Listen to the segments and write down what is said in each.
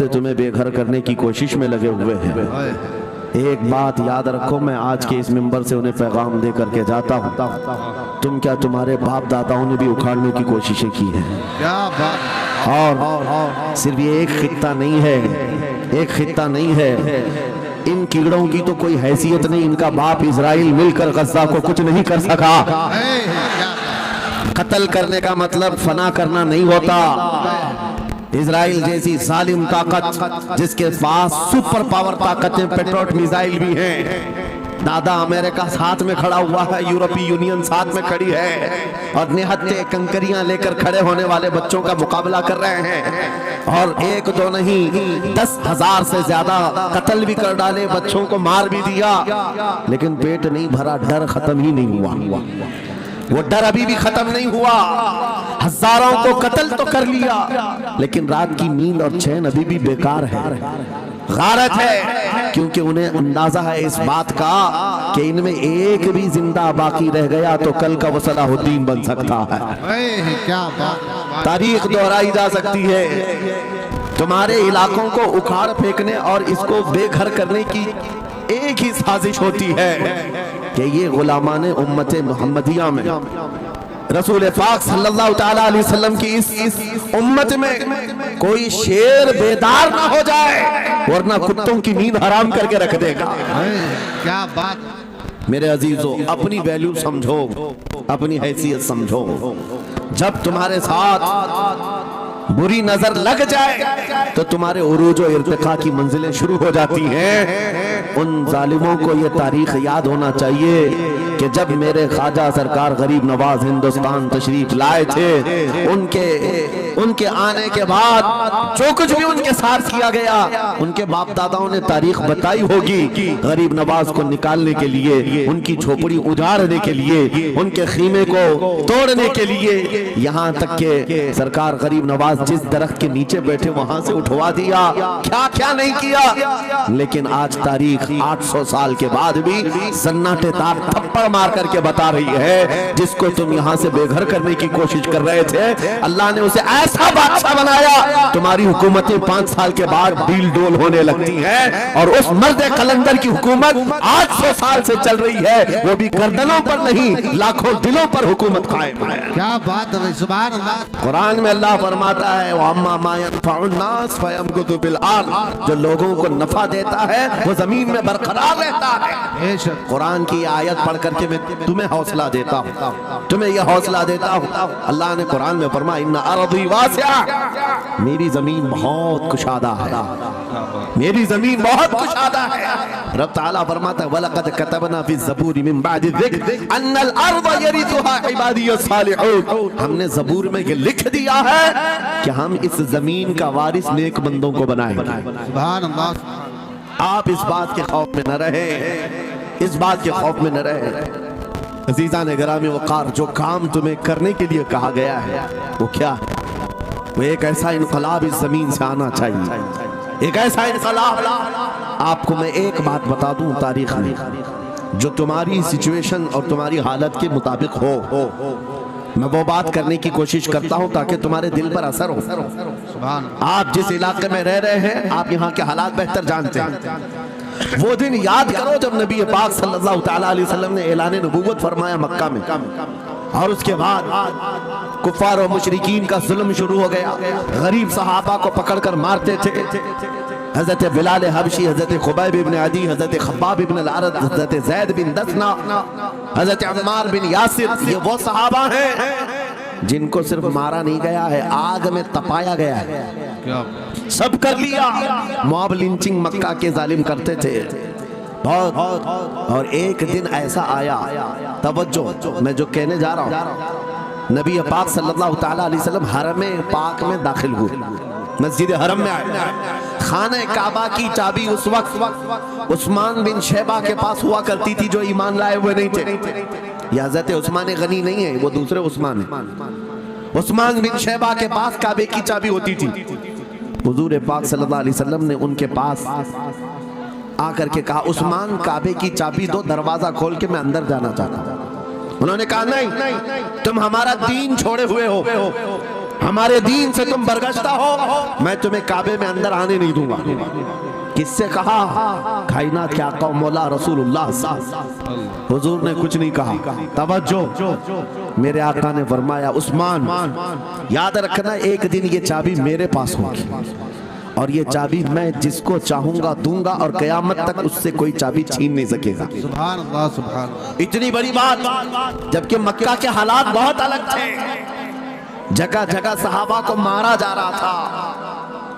سے تمہیں بے گھر کرنے کی کوشش میں لگے ہوئے ہیں۔ ایک بات یاد رکھو، میں آج کے اس منبر سے انہیں پیغام دے کر کے جاتا ہوں، تم کیا تمہارے باپ داداؤں نے بھی اکھاڑنے کی کوششیں کی ہیں؟ اور صرف یہ ایک خطہ نہیں ہے، ایک خطہ نہیں ہے، ان کیڑوں کی تو کوئی حیثیت نہیں، ان کا باپ اسرائیل مل کر غزہ کو کچھ نہیں کر سکا۔ قتل کرنے کا مطلب فنا کرنا نہیں ہوتا۔ اسرائیل جیسی ظالم طاقت جس کے پاس سپر پاور طاقتیں پیٹروٹ میزائل بھی ہیں، دادا امریکہ ساتھ میں کھڑا ہوا ہے، یورپی یونین ساتھ میں کھڑی ہے، اور نہتے کنکریاں لے کر کھڑے ہونے والے بچوں کا مقابلہ کر رہے ہیں، اور ایک دو نہیں 10,000 سے زیادہ قتل بھی کر ڈالے، بچوں کو مار بھی دیا، لیکن پیٹ نہیں بھرا، ڈر ختم ہی نہیں ہوا۔ وہ ڈر ابھی بھی ختم نہیں ہوا، ہزاروں کو قتل تو کر لیا، لیکن رات کی نیند اور چین ابھی بھی بیکار ہے، غارت ہے، کیونکہ انہیں اندازہ ہے اس بات کا کہ ان میں ایک بھی زندہ باقی رہ گیا تو کل کا وہ صلاح الدین بن سکتا ہے۔ تاریخ دہرائی جا سکتی ہے۔ تمہارے علاقوں کو اکھاڑ پھینکنے اور اس کو بے گھر کرنے کی ایک ہی سازش ہوتی ہے کہ یہ غلامان امت محمدیہ میں رسول پاک صلی اللہ تعالیٰ علیہ وسلم کی اس امت میں کوئی شیر بیدار نہ ہو جائے، ورنہ کتوں کی نیند حرام کر کے رکھ دے گا۔ کیا بات! میرے عزیزو، اپنی ویلیو سمجھو، اپنی حیثیت سمجھو۔ جب تمہارے ساتھ بری نظر لگ جائے تو تمہارے عروج و ارتقاء کی منزلیں شروع ہو جاتی ہیں۔ ان ظالموں کو یہ تاریخ یاد ہونا چاہیے کہ جب میرے خواجہ سرکار غریب نواز ہندوستان تشریف لائے تھے، ان کے آنے کے بعد جو کچھ بھی ان کے ساتھ کیا گیا، ان کے باپ داداؤں نے تاریخ بتائی ہوگی۔ غریب نواز کو نکالنے کے لیے، ان کی جھوپڑی اجاڑنے کے لیے، ان کے خیمے کو توڑنے کے لیے، یہاں تک کہ سرکار غریب نواز جس درخت کے نیچے بیٹھے وہاں سے اٹھوا دیا، کیا کیا نہیں کیا۔ لیکن آج تاریخ 800 سال کے بعد بھی سناٹے دار تھپڑ مار کر کے بتا رہی ہے، جس کو تم یہاں سے بے گھر کرنے کی کوشش کر رہے تھے، اللہ نے اسے ایسا بادشاہ بنایا، تمہاری حکومتیں 5 سال کے بعد ڈیل ڈول ہونے لگتی ہیں، اور اس مرد قلندر کی حکومت 800 سال سے چل رہی ہے، وہ بھی گردنوں پر نہیں لاکھوں دلوں پر حکومت قائم ہے۔ کیا بات ہے! سبحان اللہ! قرآن میں اللہ فرماتا ہے وَأَمَّا مَا يَنْفَعُ النَّاسَ فَيَمْكُثُ فِي الْأَرْضِ، جو لوگوں کو نفع دیتا ہے وہ زمین میں برقرار رہتا ہے۔ قرآن کی آیت پڑھ کر کے میں تمہیں حوصلہ دیتا ہوں، تمہیں یہ حوصلہ دیتا ہوں۔ اللہ نے قرآن میں فرمایا اِنَّ أَرْضِي وَاسِعَةٌ، میری زمین بہت کشادہ ہے، میری زمین بہت کشادہ ہے۔ رب تعالیٰ فرماتا ہے وَلَقَدْ كَتَبْنَا فِي الزَّبُورِ مِن بَعْدِ الذِّكْرِ أَنَّ الْأَرْضَ يَرِثُهَا عِبَادِيَ الصَّالِحُونَ، ہم نے زبور میں یہ لکھ دیا ہے کہ ہم اس زمین کا وارث نیک بندوں کو بنائیں گے۔ سبحان اللہ! آپ اس بات کے خوف میں نہ رہے، اس بات کے خوف میں نہ رہے۔ عزیزان گرامی وقار، جو کام تمہیں کرنے کے لیے کہا گیا ہے وہ کیا ہے؟ وہ ایک ایسا انقلاب اس زمین سے آنا چاہیے، ایک ایسا انقلاب۔ آپ کو میں ایک بات بتا دوں تاریخ میں، جو تمہاری سچویشن اور تمہاری حالت کے مطابق ہو، میں وہ بات کرنے کی کوشش کرتا ہوں تاکہ تمہارے دل پر اثر ہو۔ آپ جس علاقے میں رہ رہے ہیں، آپ یہاں کے حالات بہتر جانتے ہیں۔ وہ دن یاد کرو جب نبی پاک صلی اللہ تعالیٰ علیہ وسلم نے اعلان نبوت فرمایا مکہ میں، اور اس کے بعد کفار و مشرکین کا ظلم شروع ہو گیا، غریب صحابہ کو پکڑ کر مارتے تھے۔ حضرت بلال حبشی، حضرت خبیب ابن عدی، حضرت خباب ابن العرد، حضرت زید بن دسنا، حضرت عمار بن یاسر، یہ وہ صحابہ ہیں جن کو صرف مارا نہیں گیا ہے، آگ میں تپایا گیا ہے، سب کر لیا۔ موب لنچنگ مکہ کے ظالم کرتے تھے بہت، اور ایک دن ایسا آیا، توجہ میں جو کہنے جا رہا ہوں، نبی پاک صلی اللہ تعالیٰ علیہ وسلم حرم پاک میں داخل ہوئے، مسجد حرم میں آئے، خانہ کعبہ کی چابی اس وقت عثمان بن شیبہ کے پاس ہوا کرتی تھی جو ایمان لائے ہوئے نہیں تھے۔ یہ حضرت عثمان غنی نہیں ہے، وہ دوسرے عثمان ہیں۔ عثمان بن شیبہ کے پاس کعبے کی چابی ہوتی تھی۔ حضور پاک صلی اللہ علیہ وسلم نے ان کے پاس آ کر کے کہا عثمان کعبے کی چابی دو، دروازہ کھول کے میں اندر جانا چاہتا ہوں۔ انہوں نے کہا نہیں، تم ہمارا دین چھوڑے ہوئے ہو، ہمارے دین سے تم برگشتہ ہو، میں تمہیں کعبے میں اندر آنے نہیں دوں گا۔ کس سے کہا؟ کائنات کے آقا و مولا رسول اللہ صلی اللہ علیہ وسلم۔ حضور نے کچھ نہیں کہا۔ توجہ، میرے آقا نے فرمایا عثمان یاد رکھنا ایک دن یہ چابی میرے پاس ہوگی، اور یہ چابی میں جس کو چاہوں گا دوں گا، اور قیامت تک اس سے کوئی چابی چھین نہیں سکے گا۔ سبحان اللہ سبحان اللہ۔ اتنی بڑی بات، جبکہ مکہ کے حالات بہت الگ تھے، جگہ جگہ صحابہ کو مارا جا رہا تھا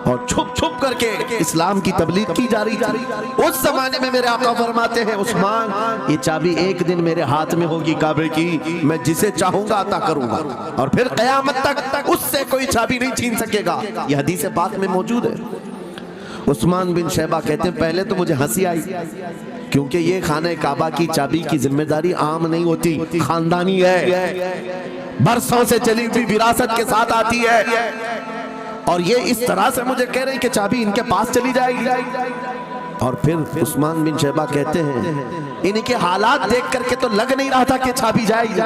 اور چھپ چھپ کر کے اسلام کی تبلیغ کی جا رہی تھی۔ اس زمانے میں میرے آقا فرماتے ہیں عثمان یہ چابی ایک دن میرے ہاتھ میں ہوگی کعبے کی، میں جسے چاہوں گا عطا کروں گا، اور پھر قیامت تک اس سے کوئی چابی نہیں چھین سکے گا۔ یہ حدیث پاک میں موجود ہے۔ عثمان بن شیبہ کہتے ہیں پہلے تو مجھے ہنسی آئی، کیونکہ یہ خانہ کعبہ کی چابی کی ذمہ داری عام نہیں ہوتی، خاندانی ہے، برسوں سے چلی ہوئی وراثت کے ساتھ آتی ہے، اور یہ اس طرح سے مجھے کہہ رہے ہیں کہ چابی ان کے پاس چلی جائے گی۔ اور پھر عثمان بن شیبہ کہتے ہیں ان کے حالات دیکھ کر کے تو لگ نہیں رہا تھا کہ چابی جائے گی،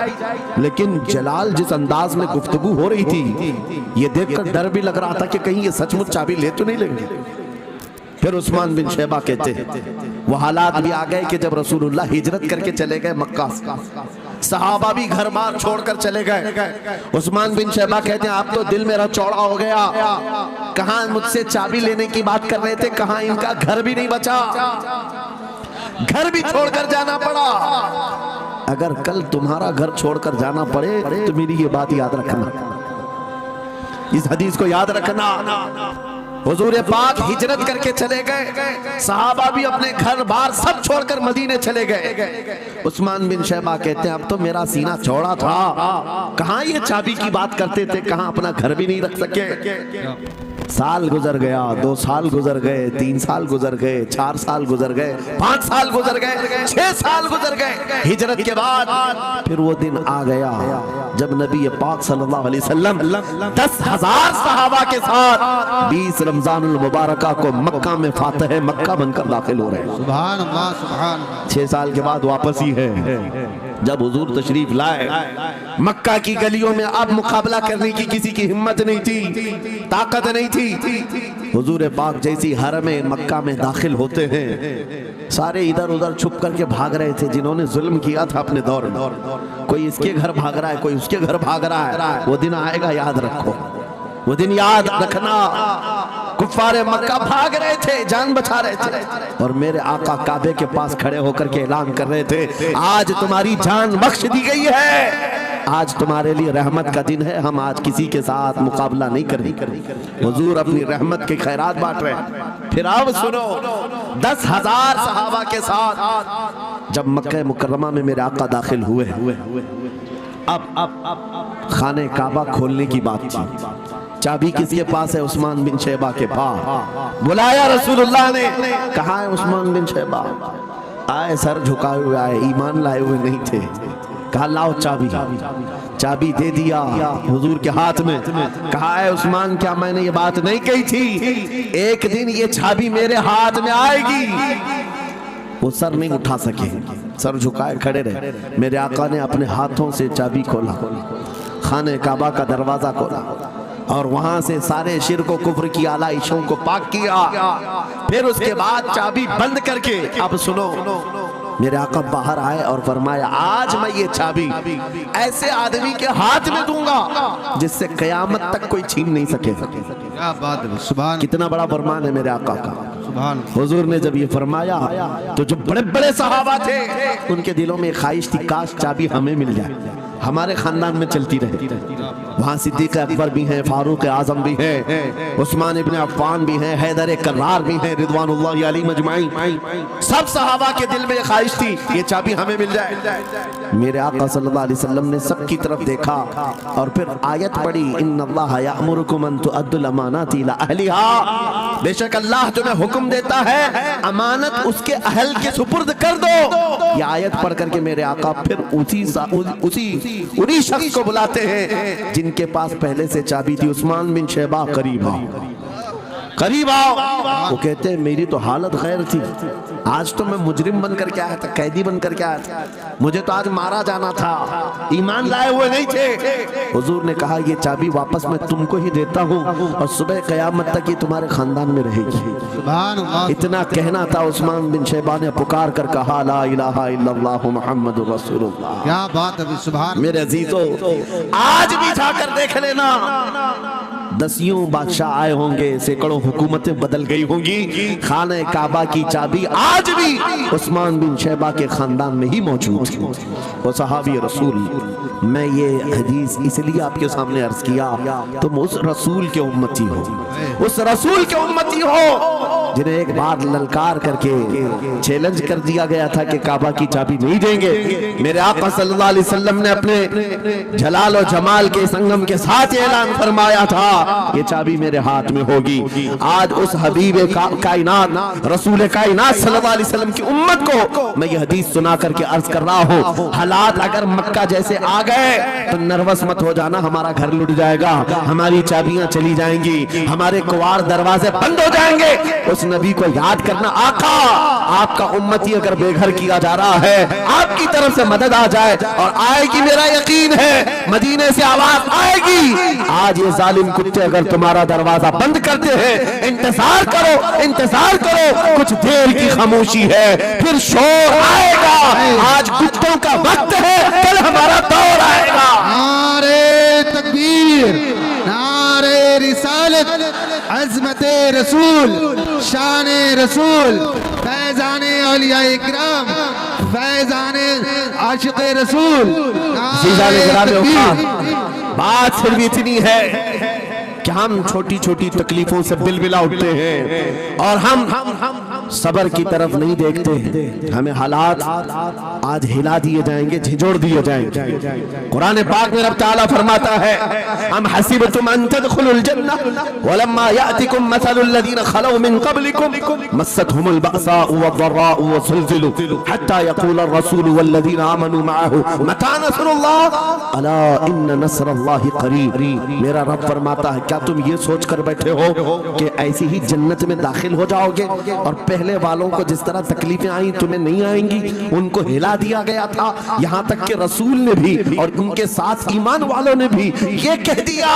لیکن جلال جس انداز میں گفتگو ہو رہی تھی یہ دیکھ کر ڈر بھی لگ رہا تھا کہ کہیں یہ سچ مچ چابی لے تو نہیں لیں گے۔ پھر عثمان بن شیبہ کہتے ہیں وہ حالات بھی آ گئے کہ جب رسول اللہ ہجرت کر کے چلے گئے مکہ، صحابہ بھی گھر بار چھوڑ کر چلے گئے۔ عثمان بن شیبہ کہتے ہیں اب تو دل میرا چوڑا ہو گیا، کہاں مجھ سے چابی لینے کی بات کر رہے تھے، کہاں ان کا گھر بھی نہیں بچا، گھر بھی چھوڑ کر جانا پڑا۔ اگر کل تمہارا گھر چھوڑ کر جانا پڑے تو میری یہ بات یاد رکھنا، اس حدیث کو یاد رکھنا۔ حضور پاک ہجرت کر کے چلے گئے، صحابہ بھی اپنے گھر بار سب چھوڑ کر مدینے چلے گئے۔ عثمان بن شیبہ کہتے ہیں اب تو میرا سینہ چوڑا تھا، کہاں یہ چابی کی بات کرتے تھے، کہاں اپنا گھر بھی نہیں رکھ سکے۔ سال گزر گیا، 2 سال گزر گئے، 3 سال گزر گئے، 4 سال گزر گئے، 5 سال گزر گئے، 6 سال گزر گئے۔ ہجرت کے بعد پھر وہ دن آ گیا جب نبی پاک صلی اللہ علیہ وسلم 10,000 صحابہ کے ساتھ 20 رمضان المبارکہ کو مکہ میں فاتح مکہ بن کر داخل ہو رہے ہیں۔ سبحان اللہ سبحان اللہ۔ 6 سال کے بعد واپس ہی ہے۔ جب حضور تشریف لائے مکہ کی گلیوں میں اب مقابلہ کرنے کی کسی کی ہمت نہیں تھی، طاقت نہیں تھی۔ حضور پاک جیسی حرم مکہ میں داخل ہوتے ہیں سارے ادھر ادھر چھپ کر کے بھاگ رہے تھے جنہوں نے ظلم کیا تھا اپنے دور میں، کوئی اس کے گھر بھاگ رہا ہے، کوئی اس کے گھر بھاگ رہا ہے۔ وہ دن آئے گا، یاد رکھو، وہ دن یاد رکھنا۔ کفار مکہ بھاگ رہے تھے، جان بچا رہے تھے، اور میرے آقا کعبے کے پاس کھڑے ہو کر کے اعلان کر رہے تھے آج تمہاری جان بخش دی گئی ہے، آج تمہارے لیے رحمت کا دن ہے، ہم آج کسی کے ساتھ مقابلہ نہیں کریں۔ حضور اپنی رحمت کے خیرات بانٹ رہے ہیں۔ پھر آپ سنو 10,000 صحابہ کے ساتھ جب مکہ مکرمہ میں میرے آقا داخل ہوئے، اب خانہ کعبہ کھولنے کی بات تھی۔ چابی کس کے پاس ہے؟ عثمان بن شیبہ کے پاس۔ بلایا رسول اللہ نے، کہاں ہے عثمان بن شیبہ؟ آئے سر جھکائے ہوئے آئے، ایمان لائے ہوئے نہیں تھے۔ کہا لاؤ چابی، چابی دے دیا حضور کے ہاتھ میں۔ کہا ہے عثمان کیا میں نے یہ بات نہیں کہی تھی ایک دن یہ چابی میرے ہاتھ میں آئے گی؟ وہ سر نہیں اٹھا سکے، سر جھکائے کھڑے رہے۔ میرے آقا نے اپنے ہاتھوں سے چابی کھولا، خانہ کعبہ کا دروازہ کھولا، اور وہاں سے سارے شرک و کفر کی آلائشوں کو پاک کیا۔ پھر اس کے بعد چابی بند کر کے اب سنو، میرے آقا باہر آئے اور فرمایا آج میں یہ چابی ایسے آدمی کے ہاتھ میں دوں گا جس سے قیامت تک کوئی چھین نہیں سکے۔ کیا بات ہے، سبحان کتنا بڑا فرمان ہے میرے آقا کا۔ سبحان حضور نے جب یہ فرمایا تو جو بڑے بڑے صحابہ تھے ان کے دلوں میں خواہش تھی کاش چابی ہمیں مل جائے، ہمارے خاندان میں چلتی رہے۔ وہاں صدیق اکبر بھی ہیں، فاروق اعظم بھی ہیں، عثمان ابن عفان بھی ہیں، حیدر کرار بھی ہیں، رضوان اللہ علیہ مجمعین۔ سب صحابہ کے دل میں خواہش تھی یہ چابی ہمیں مل جائے۔ میرے آقا صلی اللہ علیہ وسلم نے سب کی طرف دیکھا اور پھر آیت پڑھی ان اللہ یأمرکم ان تؤدوا الامانات الی اہلھا، بے شک اللہ تمہیں حکم دیتا ہے امانت اس کے اہل کے سپرد کر دو۔ یہ آیت پڑھ کر کے میرے آقا پھر انہی شخص کو بلاتے ہیں جن کے پاس پہلے سے چابی تھی، عثمان بن شیبہ قریب ہے۔ قریب آؤ. وہ کہتے ہیں میری تو حالت خیر تھی, آج تو میں مجرم بن کر کے آیا تھا, قیدی بن کر کے آیا تھا, مجھے تو آج مارا جانا تھا, ایمان لائے ہوئے نہیں تھے. حضور نے کہا یہ چابی واپس میں تم کو ہی دیتا ہوں اور صبح قیامت تک یہ تمہارے خاندان میں رہے گی. سبحان اللہ. اتنا کہنا تھا, عثمان بن شیبہ نے پکار کر کہا لا الہ الا اللہ محمد رسول اللہ. کیا بات ہے سبحان. میرے عزیزو آج بھی جا کر دیکھ لینا, دسیوں بادشاہ آئے ہوں گے, سینکڑوں حکومتیں بدل گئی ہوں گی, خانہ کعبہ کی چابی آج بھی عثمان بن شیبہ کے خاندان میں ہی موجود ہے. وہ صحابی رسول, میں یہ حدیث اس لیے آپ کے سامنے عرض کیا, تم اس رسول کے امتی ہو, اس رسول کے امتی ہو جنہیں ایک بار للکار کر کے چیلنج کر دیا گیا تھا کہ کعبہ کی چابی نہیں دیں گے. میرے آقا صلی اللہ علیہ وسلم نے اپنے جلال و جمال کے سنگم کے ساتھ اعلان فرمایا تھا یہ چابی میرے ہاتھ میں ہوگی. آج اس حبیب کائنات رسول کائنات صلی اللہ علیہ وسلم کی امت کو میں یہ حدیث سنا کر کے عرض کر رہا ہوں, حالات اگر مکہ جیسے آ گئے تو نروس مت ہو جانا, ہمارا گھر لٹ جائے گا, ہماری چابیاں چلی جائیں گی, ہمارے کواڑ دروازے بند ہو جائیں گے. اس نبی کو یاد کرنا, آقا آپ کا امتی اگر بے گھر کیا جا رہا ہے, آپ کی طرف سے مدد آ جائے, اور آئے گی, میرا یقین ہے مدینے سے آواز آئے گی. آج یہ ظالم کتے اگر تمہارا دروازہ بند کرتے ہیں, انتظار کرو, انتظار کرو, کچھ دیر کی خاموشی ہے, پھر شور آئے گا. آج کتوں کا وقت ہے, کل ہمارا دور آئے گا. نعرے تکبیر, نعرے رسالت, عظمت رسول, شان رسول, فیضان اولیاء اکرام, فیضان عاشق رسول. بات صرف اتنی ہے کہ ہم چھوٹی چھوٹی تکلیفوں سے بلبلا اٹھتے ہیں اور ہم صبر کی طرف نہیں دیکھتے. ہمیں حالات آج ہلا دیے جائیں گے, جھنجھوڑ دیے جائیں گے. قرآن پاک میں رب تعالیٰ فرماتا ہے ام حسبتم ان تدخلوا الجنہ ولما یأتکم مثل الذین خلوا من قبلکم مستهم البأساء والضراء وزلزلوا حتى يقول الرسول والذین آمنوا معه متى نصر اللہ الا ان نصر اللہ قریب. میرا رب فرماتا ہے کیا تم یہ سوچ کر بیٹھے ہو کہ ایسی ہی جنت میں داخل ہو جاؤ گے اور پہلے والوں کو جس طرح تکلیفیں آئیں تمہیں نہیں آئیں گی؟ ان کو ہلا دیا گیا تھا, یہاں تک کہ رسول نے بھی اور ان کے ساتھ ایمان والوں نے بھی یہ کہہ دیا,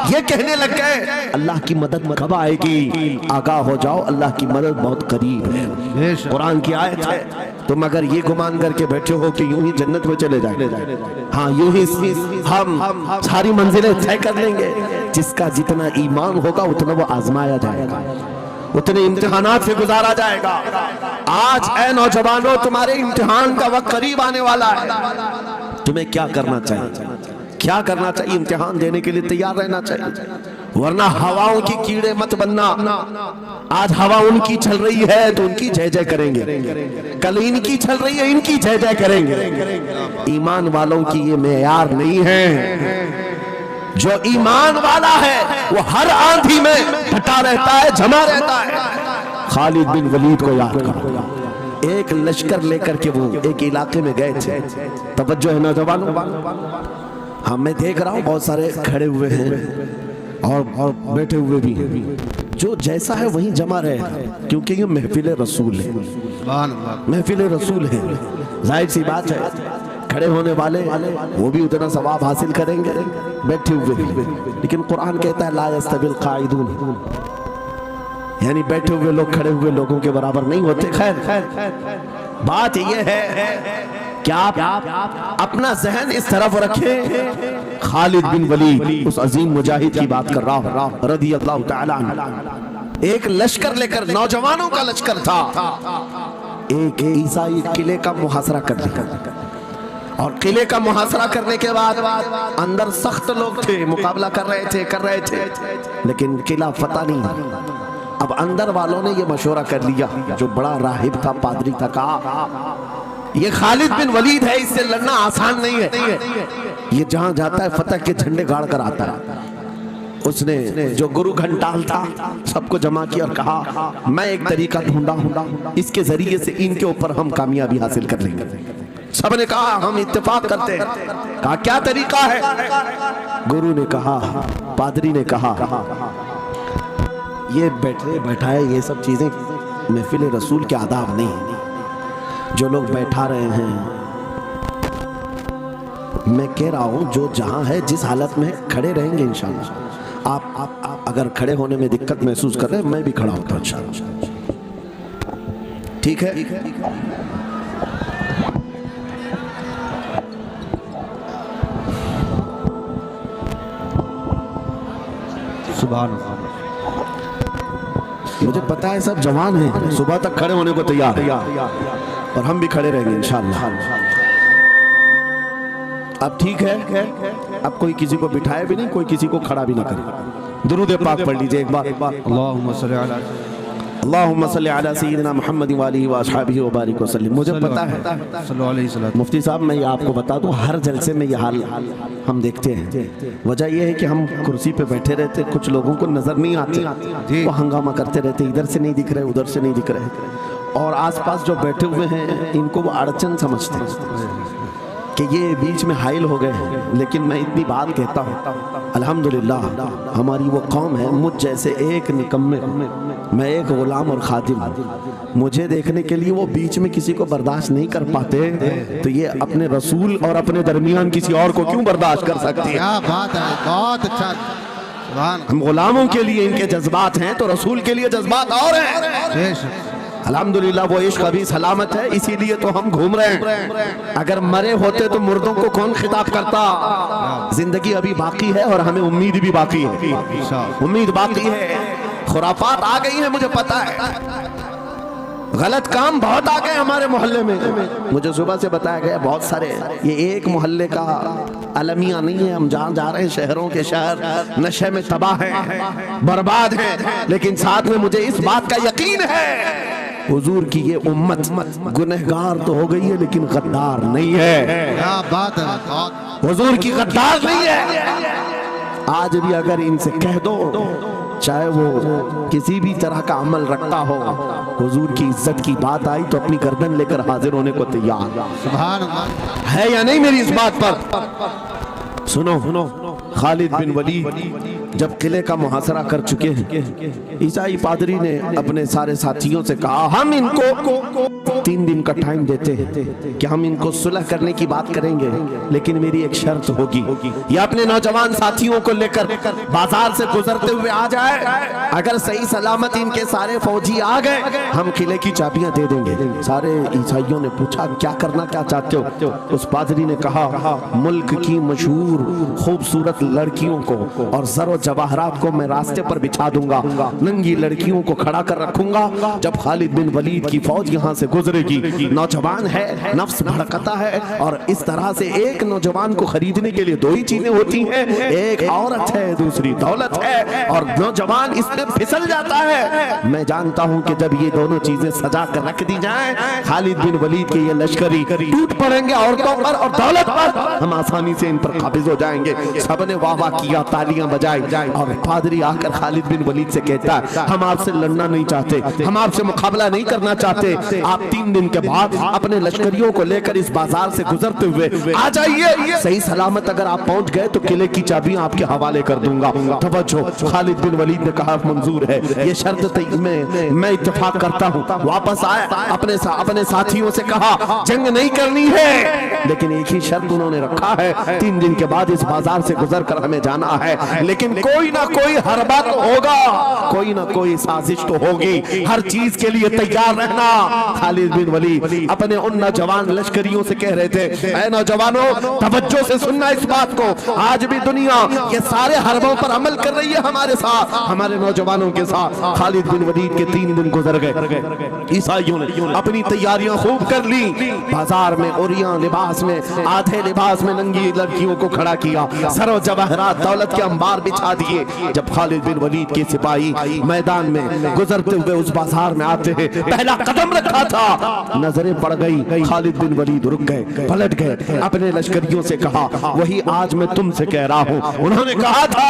یہ کہنے لگ گئے اللہ کی مدد کب آئے گی؟ آگاہ ہو جاؤ, اللہ کی مدد بہت قریب ہے. قرآن کی آیت ہے. تم اگر یہ گمان کر کے بیٹھے ہو کہ یوں ہی جنت میں چلے جائیں, ہاں یوں ہی ہم ساری منزلیں طے کر لیں گے, جس کا جتنا ایمان ہوگا اتنا وہ آزمایا جائے گا, اتنے امتحانات سے گزارا جائے گا. آج اے نوجوانوں تمہارے امتحان کا وقت قریب آنے والا ہے. تمہیں کیا کرنا چاہیے؟ کیا کرنا چاہیے؟ امتحان دینے کے لیے تیار رہنا چاہیے, ورنہ ہواؤں کی کیڑے مت بننا. آج ہوا ان کی چل رہی ہے تو ان کی جے جے کریں گے, کل ان کی چل رہی ہے ان کی جے جے کریں گے. ایمان والوں کی یہ معیار نہیں ہے. جو ایمان والا ہے وہ ہر آندھی میں ڈٹا رہتا ہے, جمع رہتا ہے. خالد بن ولید کو یاد کرو, ایک لشکر لے کر کے وہ ایک علاقے میں گئے تھے. توجہ ہے نوجوانوں, ہاں میں دیکھ رہا ہوں بہت سارے کھڑے ہوئے ہیں اور بیٹھے ہوئے بھی, جو جیسا ہے وہیں جمع رہے, کیونکہ یہ محفل رسول ہے, محفل رسول ہے. ظاہر سی بات ہے کھڑے ہونے والے وہ بھی اتنا ثواب حاصل کریں گے, بیٹھے ہوئے بھی. لیکن قرآن کہتا ہے لا یستوی القاعدون, یعنی بیٹھے ہوئے لوگ کھڑے ہوئے لوگوں کے برابر نہیں ہوتے. خیر بات یہ ہے کہ آپ اپنا ذہن اس طرف رکھیں. خالد بن ولید اس عظیم مجاہد کی بات کر رہا ہوں رضی اللہ تعالی عنہ, ایک لشکر لے کر, نوجوانوں کا لشکر تھا. ایک عیسائی قلعے کا محاصرہ کر لیا, اور قلعے کا محاصرہ کرنے کے بعد اندر سخت لوگ تھے, مقابلہ کر رہے تھے, لیکن قلعہ فتح نہیں. اب اندر والوں نے یہ مشورہ کر لیا, جو بڑا راہب تھا, پادری تھا, کہا یہ خالد بن ولید ہے, اس سے لڑنا آسان نہیں ہے, یہ جہاں جاتا ہے فتح کے جھنڈے گاڑ کر آتا ہے. اس نے جو گرو گھنٹال تھا سب کو جمع کیا اور کہا میں ایک طریقہ ڈھونڈا ہوں, اس کے ذریعے سے ان کے اوپر ہم کامیابی حاصل کر لیں گے. سب نے کہا ہم اتفاق کرتے ہیں. کہا کیا طریقہ ہے؟ گرو نے کہا, پادری نے کہا یہ بیٹھائے یہ سب چیزیں محفل رسول کے آداب نہیں ہیں. جو لوگ بیٹھا رہے ہیں، میں کہہ رہا ہوں جو جہاں ہے جس حالت میں کھڑے رہیں گے انشاءاللہ. آپ اگر کھڑے ہونے میں دقت محسوس کر رہے ہیں، میں بھی کھڑا ہوتا ہوں انشاءاللہ. ٹھیک ہے؟ سبحان اللہ. مجھے پتا ہے سب جوان ہیں، صبح تک کھڑے ہونے کو تیار ہیں، اور ہم بھی کھڑے رہیں گے انشاءاللہ. اب ٹھیک ہے، اب کوئی کسی کو بٹھائے بھی نہیں، کوئی کسی کو کھڑا بھی نہ کرے. درود پاک پڑھ لیجئے ایک بار. اللہم صلی علی اللہم صلی علی سیدنا محمد وآلہ وآصحابہ وبارک وسلم. مجھے پتا ہے صلی اللہ علیہ وسلم. مفتی صاحب میں یہ آپ کو بتا دوں، ہر جلسے میں یہ حال ہم دیکھتے ہیں. وجہ یہ ہے کہ ہم کرسی پہ بیٹھے رہتے، کچھ لوگوں کو نظر نہیں آتے، وہ ہنگامہ کرتے رہتے، ادھر سے نہیں دکھ رہے، ادھر سے نہیں دکھ رہے، اور آس پاس جو بیٹھے ہوئے ہیں ان کو وہ اڑچن سمجھتے ہیں کہ یہ بیچ میں حائل ہو گئے ہیں. لیکن میں اتنی بات کہتا ہوں، الحمدللہ ہماری وہ قوم ہے، مجھ جیسے ایک نکمے، میں ایک غلام اور خادم، مجھے دیکھنے کے لیے وہ بیچ میں کسی کو برداشت نہیں کر پاتے، تو یہ اپنے رسول اور اپنے درمیان کسی اور کو کیوں برداشت کر سکتے ہیں؟ کیا بات ہے، بہت اچھا. ہم غلاموں کے لیے ان کے جذبات ہیں تو رسول کے لیے جذبات اور ہیں. الحمدللہ وہ عشق ابھی سلامت ہے، اسی لیے تو ہم گھوم رہے ہیں. اگر مرے ہوتے تو مردوں کو کون خطاب کرتا؟ زندگی ابھی باقی ہے اور ہمیں امید بھی باقی ہے، امید باقی ہے. خرافات آ گئی ہیں، مجھے پتا ہے، غلط کام بہت آ گئے ہمارے محلے میں. مجھے صبح سے بتایا گیا بہت سارے، یہ ایک محلے کا المیہ نہیں ہے، ہم جہاں جا رہے ہیں شہروں کے شہر نشے میں تباہ ہیں، برباد ہیں. لیکن ساتھ میں مجھے اس بات کا یقین ہے حضور کی یہ امت گنہگار تو ہو گئی ہے لیکن غدار نہیں ہے. کیا بات ہے، حضور کی غدار نہیں ہے. آج بھی اگر ان سے کہہ دو، چاہے وہ کسی بھی طرح کا عمل رکھتا ہو، حضور کی عزت کی بات آئی تو اپنی گردن لے کر حاضر ہونے کو تیار سبحان اللہ ہے یا نہیں میری اس بات پر؟ سنو، خالد بن ولید جب قلعے کا محاصرہ کر چکے ہیں، عیسائی پادری نے اپنے سارے ساتھیوں سے کہا ہم ان کو 3 دن کا ٹائم دیتے ہیں کہ ہم ان کو صلح کرنے کی بات کریں گے، لیکن میری ایک شرط ہوگی. یہ اپنے نوجوان ساتھیوں کو لے کر بازار سے گزرتے ہوئے آ جائے، اگر صحیح سلامت ان کے سارے فوجی آ گئے ہم قلعے کی چابیاں دے دیں گے. سارے عیسائیوں نے پوچھا کیا کرنا کیا چاہتے ہو؟ اس پادری نے کہا ملک کی مشہور خوبصورت لڑکیوں کو اور زر و جواہرات کو میں راستے پر بچھا دوں گا، ننگی لڑکیوں کو کھڑا کر رکھوں گا. جب خالد بن ولید کی فوج یہاں سے گزرے گی، نوجوان ہے، نفس بھڑکتا ہے، اور اس طرح سے ایک نوجوان کو خریدنے کے لیے 2 ہی چیزیں ہوتی ہیں، ایک عورت ہے، دوسری دولت ہے، اور نوجوان اس میں پھسل جاتا ہے. میں جانتا ہوں کہ جب یہ دونوں چیزیں سجا کر رکھ دی جائیں، خالد بن ولید کے یہ لشکری ٹوٹ پڑیں گے عورتوں پر اور دولت پر، ہم آسانی سے ان پر قابض ہو جائیں گے. سب نے واہ واہ کیا، تالیاں بجائی، اور پادری آ کر خالد بن ولید سے کہتا ہے ہم آپ سے لڑنا نہیں چاہتے، ہم آپ سے مقابلہ نہیں کرنا چاہتے، آپ 3 دن کے بعد اپنے لشکریوں کو لے کر اس بازار سے گزرتے ہوئے آ جائیے، صحیح سلامت اگر آپ پہنچ گئے تو قلعے کی چابیاں آپ کے حوالے کر دوں گا. توجہ، خالد بن ولید نے کہا منظور ہے، یہ شرط میں اتفاق کرتا ہوں. واپس آئے، اپنے ساتھیوں سے کہا جنگ نہیں کرنی ہے، لیکن ایک ہی شرط انہوں نے رکھا ہے، 3 دن کے بعد اس بازار سے گزر کر ہمیں جانا ہے، لیکن کوئی نہ کوئی حربہ تو ہوگا، کوئی نہ کوئی سازش تو ہوگی، ہر چیز کے لیے تیار رہنا. خالد بن ولید اپنے ان نوجوان لشکریوں سے کہہ رہے تھے اے نوجوانوں توجہ سے سننا اس بات کو، آج بھی دنیا یہ سارے حربوں پر عمل کر رہی ہے ہمارے ساتھ، ہمارے نوجوانوں کے ساتھ. خالد بن ولید کے 3 دن گزر گئے، عیسائیوں نے اپنی تیاریاں خوب کر لی، بازار میں اوریاں لباس میں، آدھے لباس میں ننگی لڑکیوں کو کھڑا کیا، سر و جواہرات دولت کے انبار بچھا دیے. جب خالد بن ولید کے سپاہی میدان میں گزرتے ہوئے اس بازار میں آتے ہیں، پہلا قدم رکھا تھا، نظریں پڑ گئی، خالد بن ولید رک گئے، پلٹ گئے، اپنے لشکریوں سے کہا وہی آج میں تم سے کہہ رہا ہوں. انہوں نے کہا تھا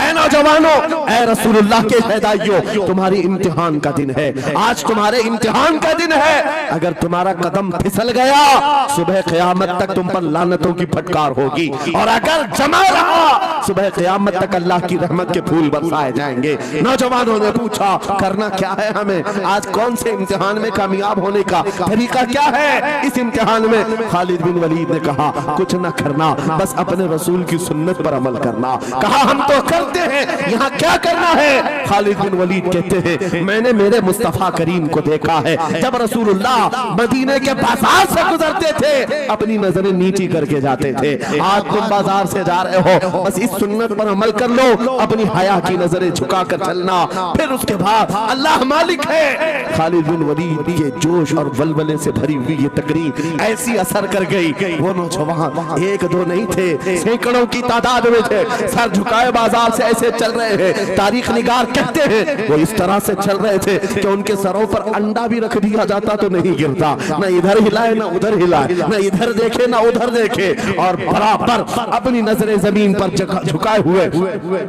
اے نوجوانوں، اے رسول اللہ کے فدائیوں، تمہاری امتحان کا دن ہے، آج تمہارے امتحان کا دن ہے. اگر تمہارا قدم پھسل گیا صبح قیامت تک تم پر لعنتوں کی پھٹکار ہوگی، اور اگر جمع رہا صبح قیامت تک اللہ کی رحمت کے پھول برسائے جائیں گے۔ نوجوانوں نے پوچھا کرنا کیا ہے ہمیں، آج کون سے امتحان میں کامیاب ہونے کا طریقہ کیا ہے اس امتحان میں؟ خالد بن ولید نے کہا کچھ نہ کرنا، بس اپنے رسول کی سنت پر عمل کرنا۔ کہا ہم تو کرتے ہیں، یہاں کیا کرنا ہے؟ خالد بن ولید کہتے ہیں میں نے میرے مصطفیٰ کریم کو دیکھا ہے، جب رسول اللہ مدینے کے بازار سے گزرتے تھے اپنی نظریں نیچی کر کے جاتے تھے۔ آج تم بازار سے جا رہے ہو، بس اس سنت پر عمل کر لو، اپنی حیا کی نظریں جھکا کر چلنا، پھر اس کے بعد اللہ مالک ہے۔ خالد بن ولید کے جوش اور ولولے سے بھری ہوئی یہ تقریر ایسی اثر کر گئی، وہ نوجوان ایک دو نہیں تھے، سینکڑوں کی تعداد میں تھے، سر جھکائے بازار سے ایسے چل رہے ہیں۔ تاریخ نگار کہتے ہیں وہ اس طرح سے چل رہے تھے کہ ان کے سروں پر انڈا بھی رکھ دیا جاتا تو نہیں گرتا، نہ ادھر ہلائے نہ ادھر ہلائے، نہ ادھر دیکھے نہ ادھر دیکھے، اور برابر اپنی نظریں زمین پر جھکائے ہوئے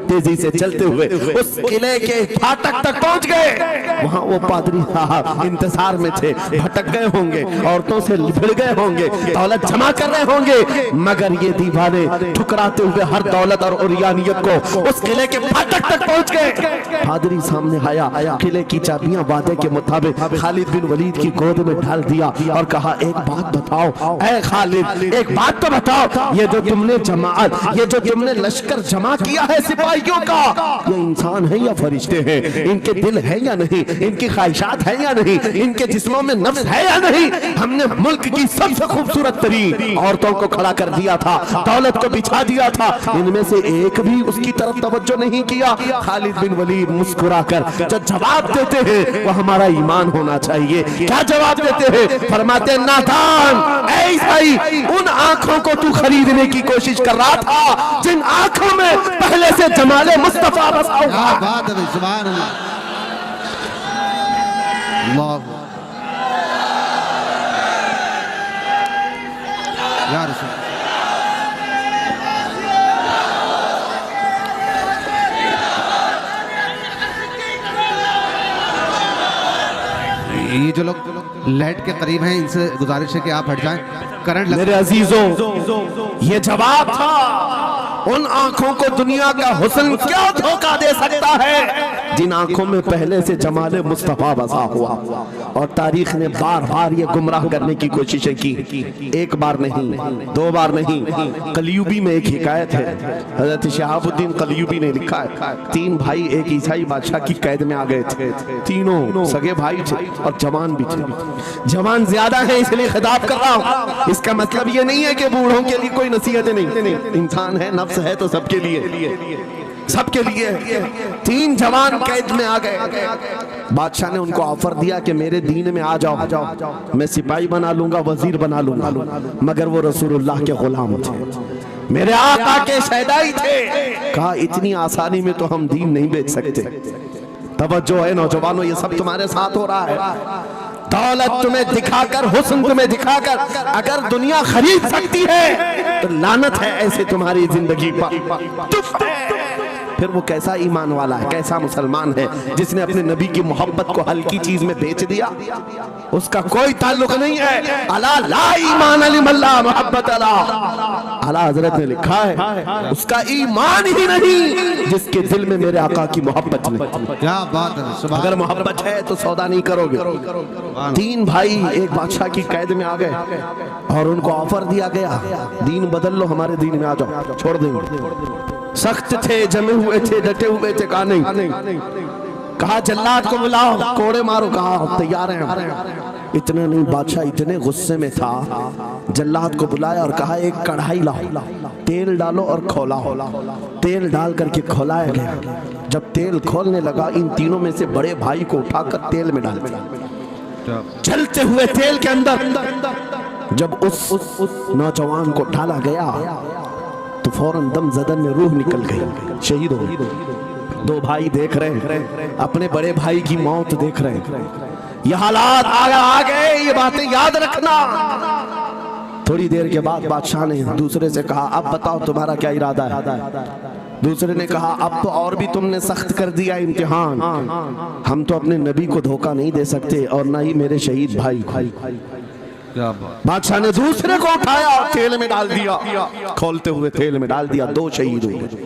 تیزی سے چلتے ہوئے اس قلعے کے پھاٹک تک پہنچ گئے۔ وہاں وہ پادری صاحب انتظار میں تھے، بھٹک گئے ہوں گے، عورتوں سے بھڑ گئے ہوں گے، دولت جمع کر رہے ہوں گے، مگر یہ دیوانے ٹھکراتے ہوئے ہر دولت اور عریانیت کو اس قلعے کے پھاٹک تک پہنچ گئے۔ پادری سامنے آیا، قلعے کی چابیاں وعدے کے مطابق خالد بن ولید کی گود میں ڈال دیا اور کہا ایک بات بتاؤ اے خالد، ایک بات تو بتاؤ، یہ جو تم نے جماعت، یہ جو تم نے لشکر جمع کیا ہے سپاہیوں کا، یہ انسان ہیں یا فرشتے ہیں؟ ان کے دل ہے یا نہیں؟ ان کی خواہشات ہیں یا نہیں؟ ان کے جسموں میں نفس ہے یا نہیں؟ ہم نے ملک کی سب سے خوبصورت ترین عورتوں کو کھڑا کر دیا تھا، دولت کو بچھا دیا تھا، ان میں سے ایک بھی اس کی طرف توجہ نہیں کیا۔ خالد بن ولید مسکرا کر جو جواب دیتے ہیں وہ ہمارا ایمان ہونا چاہیے۔ کیا جواب دیتے ہیں؟ فرماتے نادان، اے عیسائی، ان آنکھوں کو تو خریدنے کی کوشش کر رہا تھا جن آنکھوں میں پہلے سے جمال مصطفیٰ بسا ہوا کیا بات ہے، سبحان اللہ، اللہ یا رسول اللہ۔ یہ جو لوگ لائٹ کے قریب ہیں ان سے گزارش ہے کہ آپ ہٹ جائیں، کرنٹ لگ۔ میرے عزیزوں، یہ جواب تھا ان آنکھوں کو دنیا کا حسن کیا دھوکہ دے سکتا ہے جن آنکھوں میں پہلے سے جمال مصطفیٰ بسا ہوا۔ اور تاریخ نے بار بار یہ گمراہ کرنے کی کوششیں کی، ایک بار نہیں، دو بار نہیں۔ قلیوبی میں ایک حکایت ہے، حضرت شہاب الدین قلیوبی نے لکھا ہے، تین بھائی ایک عیسائی بادشاہ کی قید میں آ گئے تھے، تینوں سگے بھائی تھے اور جوان بھی تھے۔ جوان زیادہ ہیں اس لیے خطاب کر رہا ہوں، اس کا مطلب یہ نہیں ہے کہ بوڑھوں کے لیے کوئی نصیحتیں نہیں، انسان ہے، نفس ہے تو سب کے لیے، سب کے لیے۔ تین جوان قید میں آ گئے، بادشاہ نے ان کو آفر دیا کہ میرے دین میں آ جاؤ، میں سپاہی بنا لوں گا، وزیر بنا لوں گا، مگر وہ رسول اللہ کے غلام تھے، میرے آقا کے شہدائی تھے۔ کہا اتنی آسانی میں تو ہم دین نہیں بیچ سکتے۔ توجہ ہے نوجوانوں، یہ سب تمہارے ساتھ ہو رہا ہے۔ دولت تمہیں دکھا کر، حسن تمہیں دکھا کر اگر دنیا خرید سکتی ہے تو لعنت ہے ایسے تمہاری زندگی پر۔ پھر وہ کیسا ایمان والا ہے، کیسا مسلمان ہے جس نے اپنے نبی کی محبت کو ہلکی چیز میں بیچ دیا؟ اس کا کوئی تعلق نہیں ہے۔ الا لا ایمان لمن لا محبت له، اعلیٰ حضرت نے لکھا ہے اس کا ایمان ہی نہیں جس کے دل میں میرے آقا کی محبت نہیں۔ کیا بات ہے، اگر محبت ہے تو سودا نہیں کرو گے۔ تین بھائی ایک بادشاہ کی قید میں آ گئے اور ان کو آفر دیا گیا دین بدل لو، ہمارے دین میں آ جاؤ، چھوڑ دیں گے۔ سخت تھے، جمے ہوئے تھے، ڈٹے ہوئے تھے، کہا نہیں۔ کہا جلاد کو بلاؤ، کوڑے مارو، کہا تیار ہیں۔ اتنا نہیں، بادشاہ اتنے غصے میں تھا، جلاد کو بلایا اور کہا ایک کڑھائی لاؤ، تیل ڈالو اور کھولاؤ۔ تیل ڈال کر کے کھولایا گیا۔ جب تیل کھولنے لگا ان تینوں میں سے بڑے بھائی کو اٹھا کر تیل میں ڈال دیا، جلتے ہوئے تیل کے اندر۔ جب اس نوجوان کو ڈالا گیا تو فوراً دم زدن میں روح نکل گئی، شہید ہو گئی۔ دو بھائی دیکھ رہے ہیں، اپنے بڑے بھائی کی موت دیکھ رہے ہیں۔ یہ حالات آ گئے، یہ باتیں یاد رکھنا۔ تھوڑی دیر کے بعد بادشاہ نے دوسرے سے کہا اب بتاؤ تمہارا کیا ارادہ ہے؟ دوسرے نے کہا اب تو اور بھی تم نے سخت کر دیا امتحان، ہم تو اپنے نبی کو دھوکہ نہیں دے سکتے اور نہ ہی میرے شہید بھائی کو۔ بادشاہ نے دوسرے کو اٹھایا، تیل میں ڈال دیا، کھولتے ہوئے تیل میں ڈال دیا، دو شہید ہوئے۔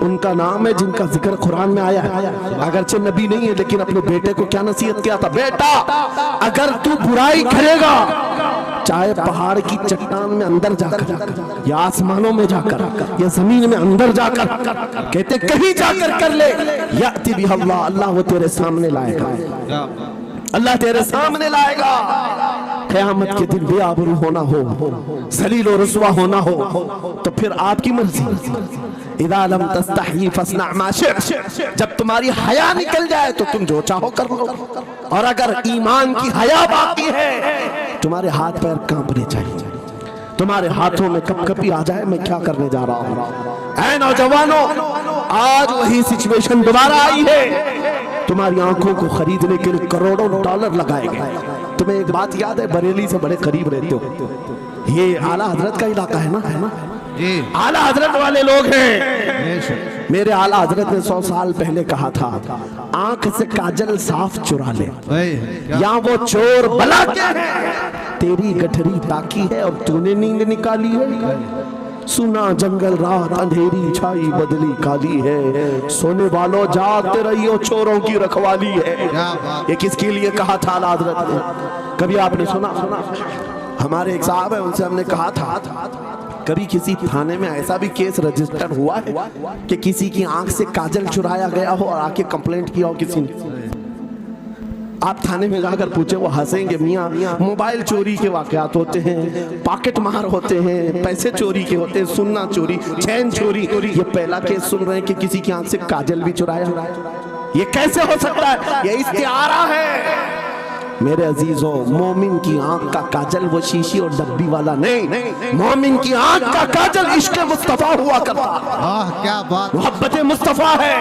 ان کا نام ہے جن کا ذکر قرآن میں آیا ہے، اگرچہ نبی نہیں ہے لیکن اپنے بیٹے کو کیا نصیحت کیا تھا؟ بیٹا اگر تو برائی کرے گا چاہے پہاڑ کی چٹان میں اندر جا کر یا آسمانوں میں جا کر یا زمین میں اندر جا کر، کہتے کہیں جا کر لے، یأتی بہ اللہ، اللہ وہ تیرے سامنے لائے گا، اللہ تیرے سامنے لائے گا۔ قیامت کے دن بے آبرو ہونا ہو، ذلیل و رسوا ہونا ہو تو پھر آپ کی مرضی، اذا لم تستحی فاصنع ما شئت، جب تمہاری حیا نکل جائے تو تم جو چاہو کر لو، اور اگر ایمان کی حیا باقی ہے تمہارے ہاتھ پیر کانپنے چاہیے، تمہارے ہاتھوں میں کب کبھی آ جائے میں کیا کرنے جا رہا ہوں۔ اے نوجوانوں، آج وہی سچویشن دوبارہ آئی ہے، تمہاری آنکھوں کو خریدنے کے لیے کروڑوں ڈالر لگائے گئے۔ تمہیں ایک بات یاد ہے، بریلی سے بڑے قریب رہتے ہو، یہ اعلیٰ حضرت کا علاقہ ہے نا؟ جی اعلیٰ حضرت والے لوگ ہیں۔ میرے اعلیٰ حضرت نے 100 سال پہلے کہا تھا آنکھ سے کاجل صاف چرا لے، یہاں وہ چور بلا کے ہیں، تیری گٹھری تاکی ہے اور تو نے نیند نکالی ہے، سنا جنگل رات اندھیری چھائی بدلی کالی ہے، سونے والوں جاگتے رہیو چوروں کی رکھوالی ہے۔ یہ کس کے لیے کہا تھا اعلیٰ حضرت نے؟ کبھی آپ نے سنا؟ ہمارے ایک صاحب ہیں، ان سے ہم نے کہا تھا کبھی کسی تھانے میں ایسا بھی کیس رجسٹر ہوا ہے کہ کسی کی آنکھ سے کاجل چرایا گیا ہو اور آکے کمپلینٹ کیا ہو کسی نے؟ آپ تھانے میں جا کر پوچھیں، وہ ہنسیں گے، میاں موبائل چوری کے واقعات ہوتے ہیں، پاکٹ مار ہوتے ہیں، پیسے چوری کے ہوتے ہیں، سننا چوری، چین چوری، یہ پہلا کیس سن رہے ہیں کہ کسی کی آنکھ سے کاجل بھی چرایا، یہ کیسے ہو سکتا ہے؟ یہ استعارہ ہے۔ میرے عزیزوں، مومن کی آنکھ کا کاجل وہ شیشی اور ڈبی والا نہیں، مومن کی آنکھ کا کاجل عشق مصطفیٰ ہوا کرتا، کیا بات، محبت مصطفیٰ ہے،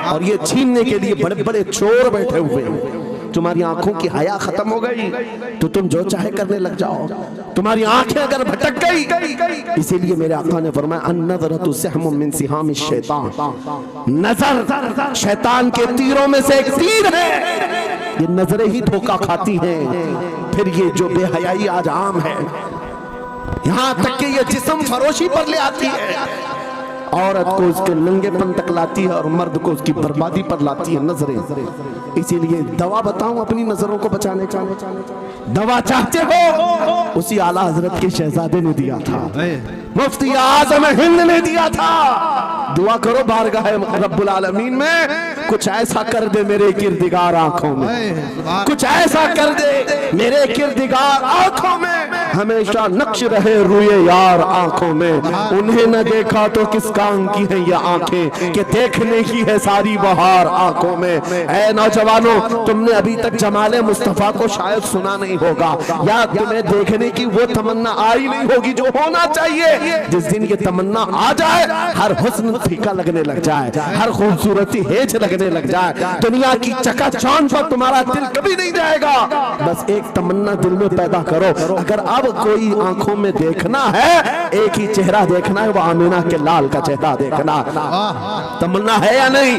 اور یہ چھیننے کے لیے بڑے بڑے چور بیٹھے ہوئے ہیں۔ تمہاری آنکھوں کی حیا ختم ہو گئی تو تم جو چاہے کرنے لگ جاؤ، تمہاری آنکھیں اگر بھٹک گئی، اسی لیے میرے آقا نے فرمایا النظرۃ سہم من سہام الشیطان، نظر شیطان کے تیروں میں سے ایک تیر ہے، یہ نظریں ہی دھوکہ کھاتی ہیں۔ پھر یہ جو بے حیائی آج عام ہے، یہاں تک کہ یہ جسم فروشی پر لے آتی ہے، عورت کو اس کے ننگے پن تک لاتی ہے اور مرد کو اس کی بربادی پر لاتی ہے نظریں۔ اسی لیے دوا بتاؤں اپنی نظروں کو بچانے کا؟ دوا چاہتے ہو؟ اسی اعلیٰ حضرت کے شہزادے نے دیا تھا، مفتی اعظم ہند نے دیا تھا۔ دعا کرو بارگاہ رب العالمین میں، کچھ ایسا کر دے میرے کردگار آنکھوں میں، کچھ ایسا کر دے میرے کردگار آنکھوں میں، ہمیشہ نقش رہے روئے یار آنکھوں میں، انہیں نہ دیکھا تو کس کام کی ہیں یہ آنکھیں کہ دیکھنے کی ہے ساری بہار آنکھوں میں۔ اے نوجوانوں، تم نے ابھی تک جمال مصطفیٰ کو شاید سنا نہیں ہوگا، یا تمہیں دیکھنے کی وہ تمنا آئی نہیں ہوگی جو ہونا چاہیے۔ جس دن یہ تمنا آ جائے، ہر حسن پھیکا لگنے لگ جائے، ہر خوبصورتی ہیج لگنے لگ جائے، دنیا کی چکا چوند پر تمہارا دل کبھی نہیں جائے گا۔ بس ایک تمنا دل میں پیدا کرو، اگر اب کوئی آنکھوں میں دیکھنا ہے، ایک ہی چہرہ دیکھنا ہے، وہ آمینہ کے لال کا چہرہ دیکھنا۔ تمنا ہے یا نہیں؟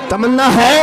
تمنا ہے؟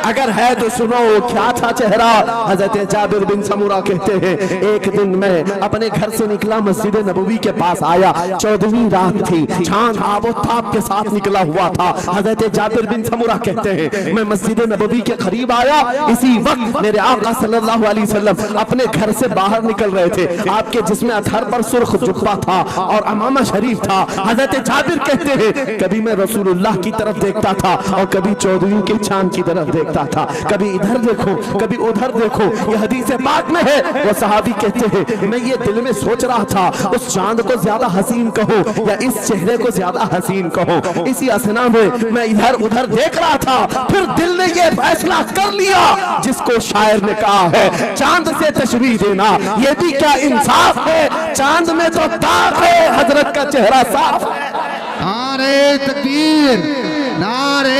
اگر ہے تو سنو کیا تھا چہرہ۔ حضرت جابر بن سمورہ کہتے ہیں ایک دن میں اپنے گھر سے نکلا، مسجد نبوی کے پاس آیا، 14ویں رات تھی، چاند آب و تاب کے ساتھ نکلا ہوا تھا۔ حضرت جابر بن سمورہ کہتے ہیں میں مسجد نبوی کے قریب آیا، اسی وقت میرے آقا صلی اللہ علیہ وسلم اپنے گھر سے باہر نکل رہے تھے، آپ کے جسم اطہر پر سرخ جبہ تھا اور امامہ شریف تھا۔ حضرت جابر کہتے ہیں کبھی میں رسول اللہ کی طرف دیکھتا تھا اور کبھی 14ویں کے چاند کی طرف دیکھتا تھا، کبھی ادھر دیکھو کبھی ادھر دیکھو۔ یہ حدیث پاک میں ہے، وہ صحابی کہتے ہیں میں یہ دل میں سوچ رہا تھا اس چاند کو زیادہ حسین کہو یا اس چہرے کو زیادہ حسین کہو۔ اسی اسنا میں میں ادھر ادھر دیکھ رہا تھا، پھر دل نے یہ فیصلہ کر لیا جس کو شاعر نے کہا ہے چاند سے تشبیہ دینا یہ بھی کیا انصاف ہے، چاند میں تو داغ ہے، حضرت کا چہرہ صاف ہے۔ نعرہ تکبیر، نعرہ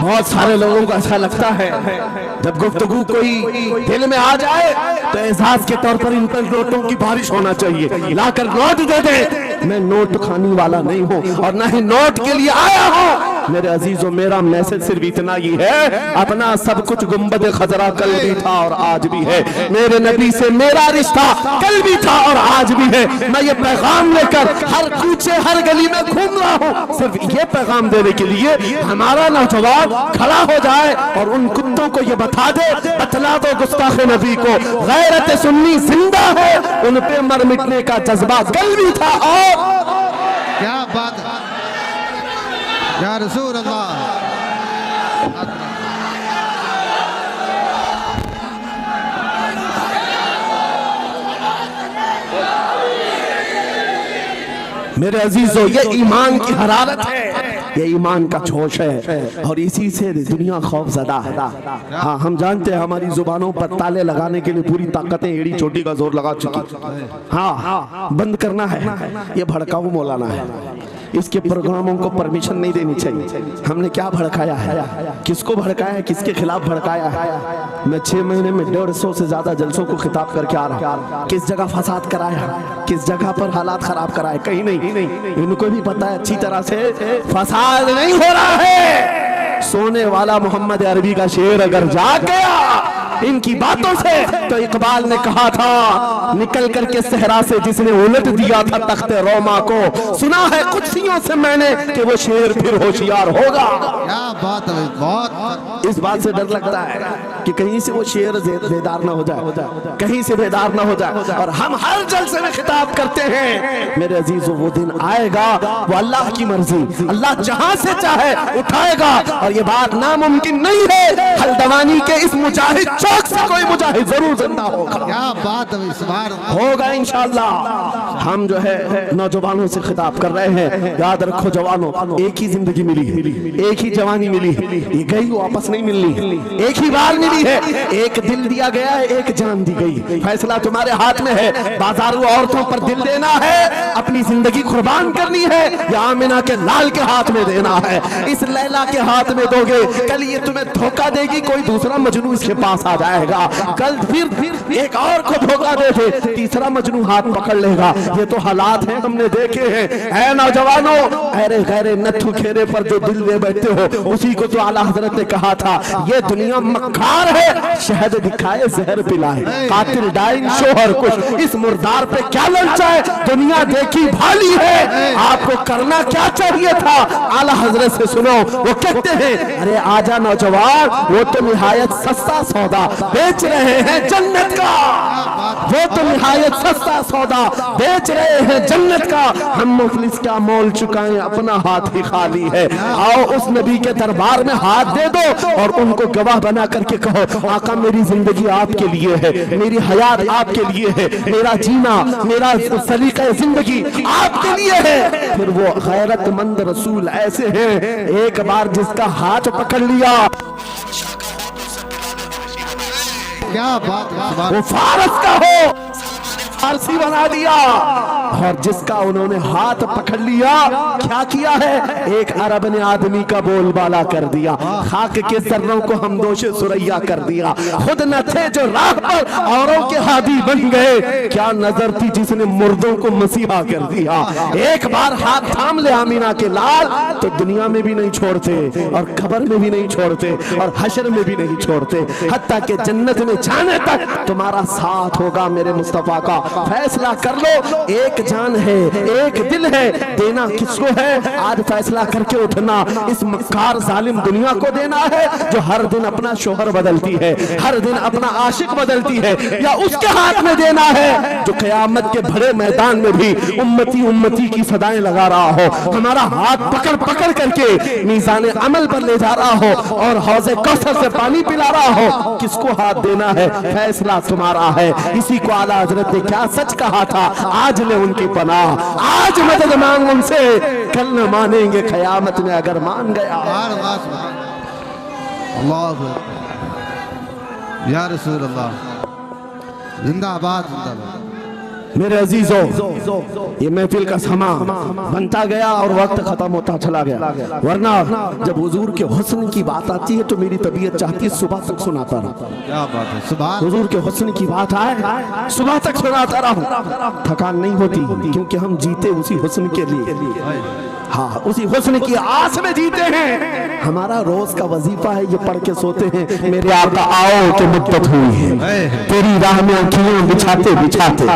بہت سارے لوگوں کو ایسا لگتا ہے جب گفتگو کوئی دل میں آ جائے تو اعزاز کے طور پر ان پر نوٹوں کی بارش ہونا چاہیے، لا کر نوٹ دے دے۔ میں نوٹ کھانے والا نہیں ہوں اور نہ ہی نوٹ کے لیے آیا ہوں۔ میرے عزیزوں، میرا میسج صرف اتنا ہی ہے، اپنا سب کچھ گنبد خضرا کل بھی تھا اور آج بھی ہے، میرے نبی سے میرا رشتہ کل بھی تھا اور آج بھی ہے۔ میں یہ پیغام لے کر ہر کوچے ہر گلی میں گھوم رہا ہوں، صرف یہ پیغام دینے کے لیے ہمارا نوجوان کھڑا ہو جائے اور ان کتوں کو یہ بتا دے، بتلا دو گستاخ نبی کو غیرت سنی زندہ ہے، ان پہ مر مٹنے کا جذبہ کل بھی تھا اور کیا بات ہے یا رسول اللہ۔ میرے عزیزو، یہ ایمان کی حرارت ہے، یہ ایمان کا جوش ہے اور اسی سے دنیا خوف زدہ ہے۔ ہاں ہم جانتے ہیں ہماری زبانوں پر تالے لگانے کے لیے پوری طاقتیں ایڑی چوٹی کا زور لگا چکی، ہاں بند کرنا ہے۔ یہ بھڑکاؤ مولانا ہے، اس کے پروگراموں کو پرمیشن نہیں دینی چاہیے۔ ہم نے کیا بھڑکایا ہے، کس کو بھڑکایا ہے، کس کے خلاف بھڑکایا ہے؟ میں 6 مہینے میں 150 سے زیادہ جلسوں کو خطاب کر کے آ رہا ہوں۔ کس جگہ فساد کرایا، کس جگہ پر حالات خراب کرائے؟ کہیں نہیں۔ ان کو بھی پتا ہے اچھی طرح سے فساد نہیں ہو رہا ہے۔ سونے والا محمد عربی کا شعر اگر جاگ گیا ان کی باتوں سے تو اقبال نے کہا تھا، نکل کر کے صحرا سے جس نے الٹ دیا تھا تخت روما کو، سنا ہے قدسیوں سے میں نے کہ وہ شیر پھر ہوشیار ہوگا۔ کیا بات ہے، بہت اس بات سے ڈر لگتا ہے کہ کہیں سے وہ شیر بیدار نہ ہو جائے، کہیں سے بیدار نہ ہو جائے، اور ہم ہر جلسے میں خطاب کرتے ہیں میرے عزیزو وہ دن آئے گا، وہ اللہ کی مرضی، اللہ جہاں سے چاہے اٹھائے گا، اور یہ بات ناممکن نہیں ہے۔ ہلدوانی کے اس مجاہد چوک سے کوئی مجاہد ضرور زندہ ہوگا، کیا بات ہے، اس بار ہوگا انشاءاللہ۔ ہم جو ہے نوجوانوں سے خطاب کر رہے ہیں، یاد رکھو جوانوں، ایک ہی زندگی ملی ہے، ایک ہی جوانی ملی ہے، یہ گئی واپس نہیں ملنی، ایک ہی بار ملی ہے، ایک دل دیا گیا ہے، ایک جان دی گئی، فیصلہ تمہارے ہاتھ میں ہے۔ بازاروں عورتوں پر دل دینا ہے، اپنی زندگی قربان کرنی ہے، یا آمنہ کے لال کے ہاتھ میں دینا ہے؟ اس لیلا کے ہاتھ میں دو گے، کل یہ تمہیں دھوکہ دے گی، کوئی دوسرا مجنون اس کے پاس آ جائے گا، کل پھر ایک اور کو دھوکہ دے دے، تیسرا مجنون ہاتھ پکڑ لے گا۔ یہ تو حالات ہیں، ہم نے دیکھے ہیں۔ اے نوجوانوں، ایرے غیرے نتھو کھیرے پر جو دل دے بیٹھتے ہو، اسی کو تو اعلیٰ حضرت نے کہا تھا، یہ دنیا مکار ہے، شہد دکھائے زہر پلائے، قاتل ڈائن شوہر کش، اس مردار پہ کیا للچائے، دنیا دیکھی بھالی ہے، آپ کو کرنا کیا چاہیے تھا؟ اعلیٰ حضرت سے سنو، وہ کہتے ہیں، ارے آجا نوجوان، وہ تو نہایت سستا سودا بیچ رہے ہیں جنت کا، وہ تو نہایت سستا سودا بیچ رہے ہیں جنت کا، ہم مفلس کیا مول چکائیں، اپنا ہاتھ ہی خالی ہے۔ آؤ اس نبی کے دربار میں ہاتھ دے دو اور ان کو گواہ بنا کر کے کہو، آقا میری زندگی آپ کے لیے ہے، میری حیات آپ کے لیے ہے، میرا جینا، میرا سلیقہ زندگی آپ کے لیے ہے۔ پھر وہ غیرت مند رسول ایسے ہیں، ایک بار جس کا ہاتھ پکڑ لیا کیا بات ہے، وہ فارس کا ہو فارسی بنا دیا، اور جس کا انہوں نے ہاتھ پکڑ لیا کیا کیا ہے؟ ایک عرب نے آدمی کا بول بالا کر دیا، خاک کے ذروں کو ہمدوش سریا کر دیا، خود نہ تھے جو راہ پر اوروں کے ہادی بن گئے، کیا نظر تھی جس نے مردوں کو مسیحا کر دیا۔ ایک بار ہاتھ تھام لے آمینہ کے لال تو دنیا میں بھی نہیں چھوڑتے، اور قبر میں بھی نہیں چھوڑتے، اور حشر میں بھی نہیں چھوڑتے، حتیٰ کہ جنت میں جانے تک تمہارا ساتھ ہوگا میرے مصطفیٰ کا۔ فیصلہ کر لو، ایک جان ہے، ایک دل ہے، دینا کس کو ہے؟ آج فیصلہ کر کے اٹھنا، اس مکار ظالم دنیا کو دینا ہے جو ہر دن اپنا شوہر بدلتی ہے، ہر دن اپنا عاشق بدلتی ہے، یا اس کے ہاتھ میں دینا ہے جو قیامت کے بڑے میدان میں بھی امتی امتی کی صدائیں لگا رہا ہو، ہمارا ہاتھ پکڑ پکڑ کر کے میزان عمل پر لے جا رہا ہو اور حوض کوثر سے پانی پلا رہا ہو؟ کس کو ہاتھ دینا ہے؟ فیصلہ تمہارا ہے۔ اسی کو اعلیٰ حضرت نے کیا سچ کہا تھا، آج لے ان کی پناہ، آج مدد مانگ ان سے، کل نہ مانیں گے قیامت میں اگر مان گیا۔ اللہ یا رسول اللہ، زندہ آباد، زندہ آباد۔ میرے عزیزوں یہ محفل کا سما بنتا گیا اور وقت ختم ہوتا چلا گیا، ورنہ جب حضور کے حسن کی بات آتی ہے تو میری طبیعت چاہتی ہے صبح تک سناتا رہا۔ کیا بات ہے، سبحان حضور کے حسن کی بات آئے صبح تک سناتا رہا، تھکان نہیں ہوتی کیونکہ ہم جیتے اسی حسن کے لیے، ہاں اسی حسن کی آس میں جیتے ہیں۔ ہمارا روز کا وظیفہ ہے یہ پڑھ کے سوتے ہیں، میرے آقا آؤ کہ مدت ہوئی ہے تیری راہ میں آنکھیاں بچھاتے بچھاتے،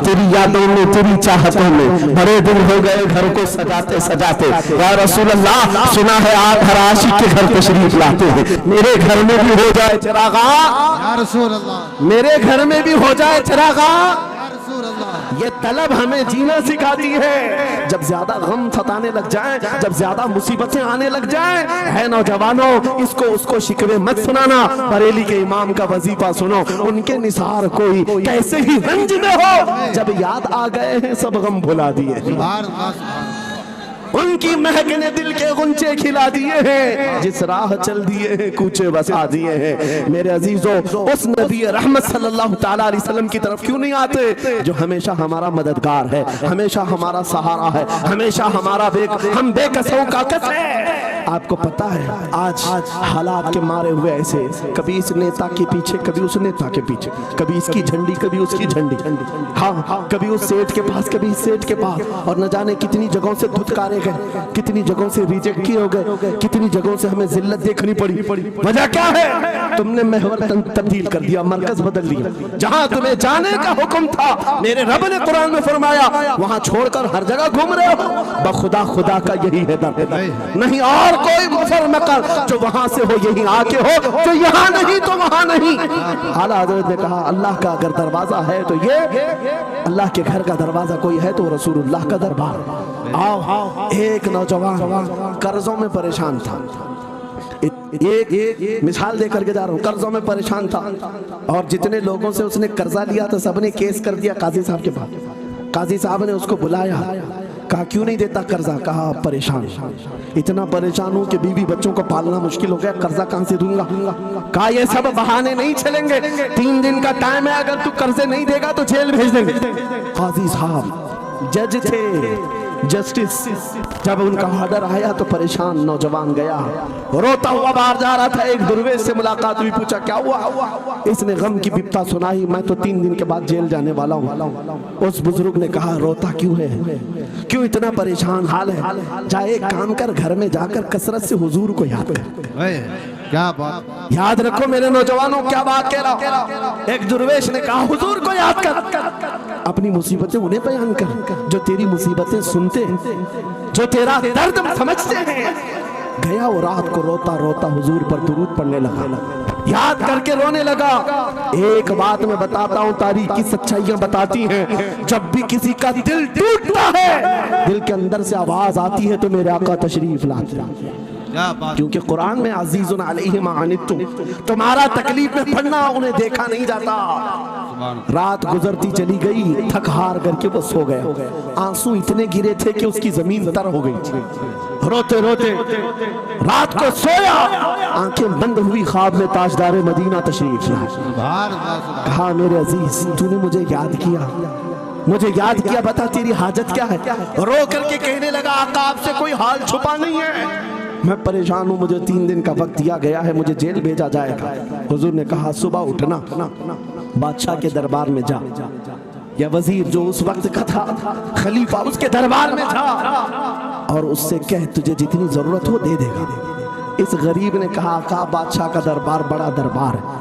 تیری یادوں میں تیری چاہتوں میں بڑے دن ہو گئے گھر کو سجاتے سجاتے، یا رسول اللہ سنا ہے آپ ہر عاشق کے گھر تشریف لاتے ہیں، میرے گھر میں بھی ہو جائے چراغاں، یا رسول اللہ، میرے گھر میں بھی ہو جائے چراغاں، یا رسول اللہ۔ یہ طلب ہمیں جینا سکھاتی ہے۔ جب زیادہ غم ستانے لگ جائیں، جب زیادہ مصیبتیں آنے لگ جائیں، ہے نوجوانوں اس کو شکوے مت سنانا، بریلی کے امام کا وظیفہ سنو، ان کے نثار کوئی کیسے ہی رنج میں ہو، جب یاد آ گئے ہیں سب غم بھلا دیے، سبحان اللہ، سبحان ان کی مہک نے دل کے غنچے کھلا دیے ہیں، جس راہ چل دیے ہیں کوچے بسا دیے ہیں۔ میرے عزیزوں اس نبی رحمت صلی اللہ تعالیٰ علیہ وسلم کی طرف کیوں نہیں آتے جو ہمیشہ ہمارا مددگار ہے، ہمیشہ ہمارا سہارا ہے، ہمیشہ ہمارا ہم بے کسوں کا کس ہے۔ آپ کو پتا ہے آج حالات کے مارے ہوئے ایسے، کبھی اس نیتا کے پیچھے کبھی اس نیتا کے پیچھے، کبھی اس کی جھنڈی کبھی اس کی جھنڈی، ہاں کبھی اس سیٹ کے پاس کبھی اس سیٹ کے پاس، اور نہ جانے کتنی جگہوں سے دھتکارے گئے، کتنی جگہوں سے ریجیکٹ کیے ہو گئے، کتنی جگہوں سے ہمیں ذلت دیکھنی پڑی۔ وجہ کیا ہے؟ تم نے محور تبدیل کر دیا، مرکز بدل دیا، جہاں تمہیں جانے کا حکم تھا میرے رب نے قرآن میں فرمایا وہاں چھوڑ کر ہر جگہ گھوم رہے ہو۔ بخدا خدا کا یہی ہے در، نہیں اور کوئی مفر مقر جو وہاں سے ہو یہی آ کے ہو، جو یہاں نہیں تو وہاں نہیں۔ اعلیٰ حضرت نے کہا اللہ کا اگر دروازہ ہے تو یہ، اللہ کے گھر کا دروازہ کوئی ہے تو رسول اللہ کا دربار۔ آؤ ایک نوجوان قرضوں میں پریشان تھا، ایک مثال دے کر کے جا رہا ہوں، قرضوں میں پریشان تھا اور جتنے لوگوں سے اس نے قرضہ لیا تھا سب نے کیس کر دیا قاضی صاحب کے پاس۔ قاضی صاحب نے اس کو بلایا، کہا کیوں نہیں دیتا قرضہ؟ کہا پریشان، اتنا پریشان ہوں کہ بیوی بچوں کو پالنا مشکل ہو گیا، قرضہ کہاں سے دوں گا؟ کہا یہ سب بہانے نہیں چلیں گے، 3 دن کا ٹائم ہے، اگر تو قرضے نہیں دے گا تو جیل بھیج دیں گے۔ قاضی صاحب جج تھے، جسٹس، جب ان کا آرڈر آیا تو پریشان نوجوان گیا، روتا ہوا باہر جا رہا تھا، ایک درویش سے ملاقات ہوئی، پوچھا کیا ہوا؟ اس نے غم کی بپتا سنائی، میں تو 3 دن کے بعد جیل جانے والا ہوں۔ اس بزرگ نے کہا روتا کیوں ہے، کیوں اتنا پریشان حال ہے؟ جا ایک کام کر، گھر میں جا کر کثرت سے حضور کو یاد کر۔ کیا بات، یاد رکھو میرے نوجوانوں کیا بات کہہ رہا۔ ایک درویش نے کہا حضور کو یاد کر، اپنی مصیبتیں انہیں بیان کر جو تیری مصیبتیں سنتے ہیں، جو تیرا درد سمجھتے ہیں۔ گیا وہ رات کو روتا روتا حضور پر درود پڑھنے لگا، یاد کر کے رونے لگا۔ ایک بات میں بتاتا ہوں، تاریخ کی سچائیاں بتاتی ہیں، جب بھی کسی کا دل ٹوٹتا ہے دل کے اندر سے آواز آتی ہے تو میرے آقا تشریف لاتے ہیں، کیونکہ قرآن میں عزیز علیہ ما عنتم، تمہارا تکلیف میں پڑھنا انہیں دیکھا نہیں جاتا۔ رات گزرتی چلی گئی، تھک ہار کر کے وہ سو گیا، آنسو اتنے گرے تھے کہ اس کی زمین تر ہو گئی تھی، روتے روتے رات کو سویا، آنکھیں بند ہوئی، خواب میں تاجدار مدینہ تشریف لائے۔ کہا میرے عزیز تو نے مجھے یاد کیا، مجھے یاد کیا، بتا تیری حاجت کیا ہے؟ رو کر کے کہنے لگا آقا آپ سے کوئی حال چھپا نہیں ہے، میں پریشان ہوں، مجھے 3 دن کا وقت دیا گیا ہے، مجھے جیل بھیجا جائے گا۔ حضور نے کہا صبح اٹھنا، بادشاہ کے دربار میں جا، یا وزیر جو اس وقت کا تھا، خلیفہ اس کے دربار میں تھا، اور اس سے کہہ تجھے جتنی ضرورت ہو دے دے گا۔ اس غریب نے کہا آقا بادشاہ کا دربار بڑا دربار ہے،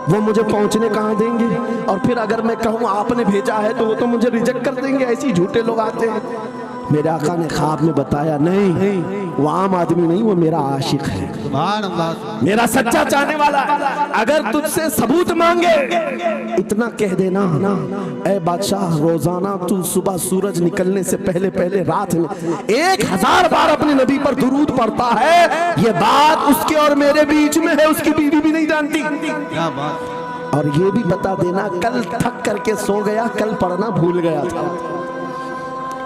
وہ مجھے پہنچنے کہاں دیں گے، اور پھر اگر میں کہوں آپ نے بھیجا ہے تو وہ تو مجھے ریجیکٹ کر دیں گے، ایسی جھوٹے لوگ آتے ہیں۔ میرے آقا نے خواب میں بتایا نہیں، وہ عام آدمی نہیں، وہ میرا عاشق ہے، میرا سچا چاہنے والا ہے، اگر تجھ سے ثبوت مانگے اتنا کہہ دینا اے بادشاہ روزانہ تو صبح سورج نکلنے سے پہلے پہلے رات میں 1000 بار اپنے نبی پر درود پڑھتا ہے، یہ بات اس کے اور میرے بیچ میں ہے، اس کی بیوی بھی نہیں جانتی۔ اور یہ بھی بتا دینا کل تھک کر کے سو گیا، کل پڑھنا بھول گیا تھا،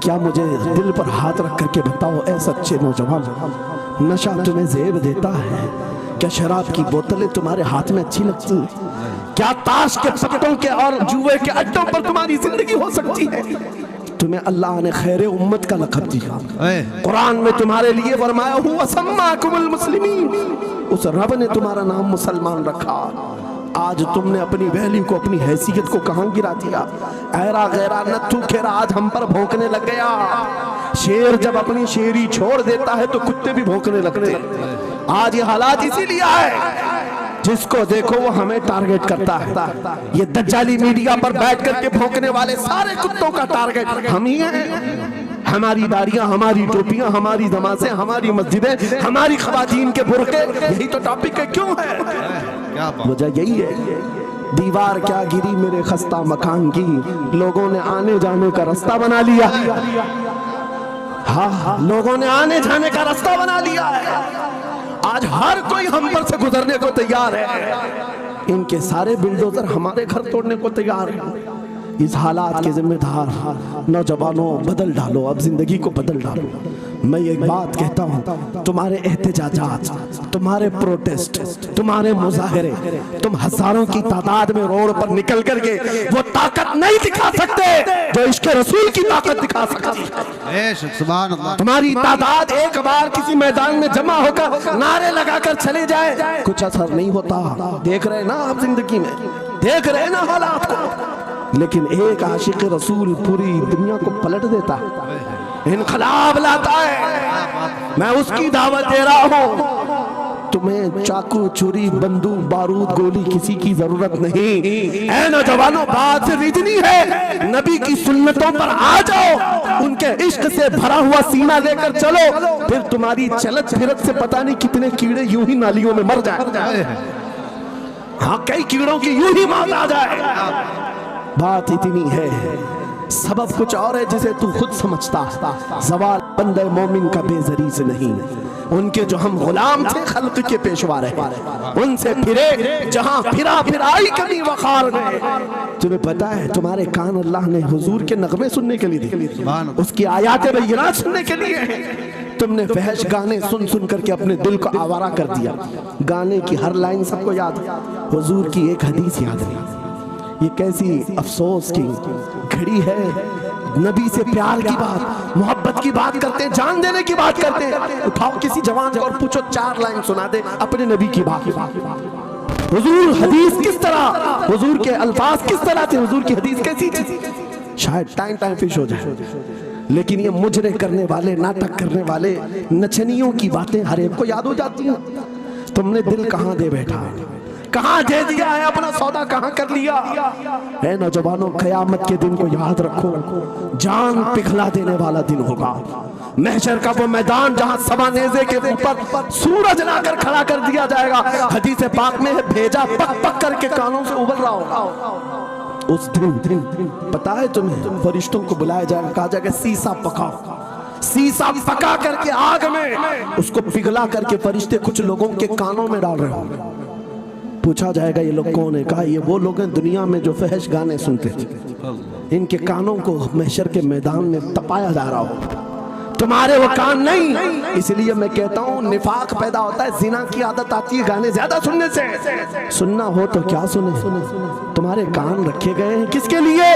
کیا مجھے دل پر ہاتھ رکھ کر کے بتاؤ اے سچے نوجوان، نشہ تمہیں زیب دیتا ہے؟ کیا شراب کی بوتلیں تمہارے ہاتھ میں اچھی لگتی ہیں؟ کیا تاش کے پتوں کے اور جوئے کے اڈوں پر تمہاری زندگی ہو سکتی ہے؟ تمہیں اللہ نے خیر امت کا لقب دیا، قرآن میں تمہارے لیے فرمایا ہوا سماکم المسلمین، اس رب نے تمہارا نام مسلمان رکھا۔ آج تم نے اپنی ویلیو کو، اپنی حیثیت کو کہاں گرا دیا؟ ایرا غیرہ نتھو کھیرا آج ہم پر بھونکنے لگ گیا۔ شیر جب اپنی شیری چھوڑ دیتا ہے تو کتے بھی بھونکنے لگتے ہیں۔ آج یہ حالات اسی لیے آئے، جس کو دیکھو وہ ہمیں ٹارگٹ کرتا ہے۔ یہ دجالی میڈیا پر بیٹھ کر کے بھونکنے والے سارے کتوں کا ٹارگٹ ہم ہی ہیں۔ ہماری داڑیاں، ہماری ٹوپیاں، ہماری نمازیں، ہماری مسجدیں، ہماری خواتین کے برقعے، یہی تو ٹاپک ہے۔ کیوں ہے؟ وجہ یہی ہے، دیوار کیا گری میرے خستہ مکان کی، لوگوں نے آنے جانے کا رستہ بنا لیا۔ ہاں، لوگوں نے آنے جانے کا رستہ بنا لیا ہے۔ آج ہر کوئی ہم پر سے گزرنے کو تیار ہے۔ ان کے سارے بلڈوزر ہمارے گھر توڑنے کو تیار ہیں۔ اس حالات کے ذمہ دار نوجوانوں بدل ڈالو، اب زندگی کو بدل ڈالو۔ میں ایک بات کہتا ہوں، تمہارے احتجاجات، تمہارے پروٹیسٹ، تمہارے مظاہرے، تم ہزاروں کی تعداد میں روڈ پر نکل کر کے وہ طاقت نہیں دکھا سکتے جو عشق رسول کی طاقت دکھا سکتی ہے۔ سبحان اللہ۔ تمہاری تعداد ایک بار کسی میدان میں جمع ہو کر نعرے لگا کر چلے جائے، کچھ اثر نہیں ہوتا۔ دیکھ رہے نا آپ زندگی میں، دیکھ رہے نا حالات کو۔ لیکن ایک عاشق رسول پوری دنیا کو پلٹ دیتا ہے، انقلاب لاتا ہے۔ میں اس کی دعوت دے رہا ہوں۔ تمہیں چاقو، چھری، بندوق، بارود، گولی کسی کی ضرورت نہیں۔ اے نوجوانوں، بات سے ریجنی ہے، نبی کی سنتوں پر آ جاؤ، ان کے عشق سے بھرا ہوا سینہ لے کر چلو، پھر تمہاری چلت پھرت سے پتہ نہیں کتنے کیڑے یوں ہی نالیوں میں مر جائیں۔ ہاں، کئی کیڑوں کی یوں ہی موت آ جائے۔ بات اتنی ہے، سبب کچھ اور ہے جسے تو خود سمجھتا۔ زوال بندہ مومن کا بے زری سے نہیں، ان کے جو ہم غلام تھے خلق کے پیشوا رہے، ان سے پھرے جہاں پھرا پھرائی کمی وقار گئے۔ تمہیں پتا ہے تمہارے کان اللہ نے حضور کے نغمے سننے کے لیے دی، اس کی آیات بینات سننے کے لیے۔ تم نے فحش گانے سن سن کر کے اپنے دل کو آوارہ کر دیا۔ گانے کی ہر لائن سب کو یاد، حضور کی ایک حدیث یاد نہیں۔ یہ کیسی افسوس کی گھڑی ہے، نبی سے پیار کی بات، محبت کی بات کرتے، جان دینے کی بات کرتے۔ اٹھاؤ کسی جوان کو اور پوچھو 4 لائن سنا دے اپنے نبی کی بات۔ حضور حدیث کس طرح، حضور کے الفاظ کس طرح تھے، حضور کی حدیث کیسی تھی؟ شاید ٹائم فش ہو جائے۔ لیکن یہ مجرے کرنے والے، ناٹک کرنے والے، نچنیوں کی باتیں ہر ایک کو یاد ہو جاتی ہیں۔ تم نے دل کہاں دے بیٹھا، کہاں دے دیا ہے، اپنا سودا کہاں کر لیا؟ اے نوجوانوں، قیامت کے دن کو یاد رکھو، جان پگھلا دینے والا دن ہوگا۔ محشر کا وہ میدان جہاں سبا نیزے کے اوپر سورج لا کر کھڑا کر دیا جائے گا۔ حدیث پاک میں ہے بھیجا پک پک کر کے کانوں سے ابل رہا ہوگا۔ اس دن پتا ہے تمہیں، فرشتوں کو بلایا جائے گا، کہا جائے گا سیسا پکاؤ۔ سیسا پکا کر کے آگ میں اس کو پگھلا کر کے فرشتے کچھ لوگوں کے کانوں میں ڈال رہے ہوں۔ پوچھا جائے گا یہ لوگ کون ہیں؟ کہا یہ وہ لوگ ہیں دنیا میں جو فحش گانے سنتے تھے، ان کے کانوں کو محشر کے میدان میں تپایا جا رہا ہو، تمہارے وہ کان نہیں۔ اس لیے میں کہتا ہوں نفاق پیدا ہوتا ہے، زنا کی عادت آتی ہے گانے زیادہ سننے سے۔ سننا ہو تو کیا سنے، تمہارے کان رکھے گئے ہیں کس کے لیے؟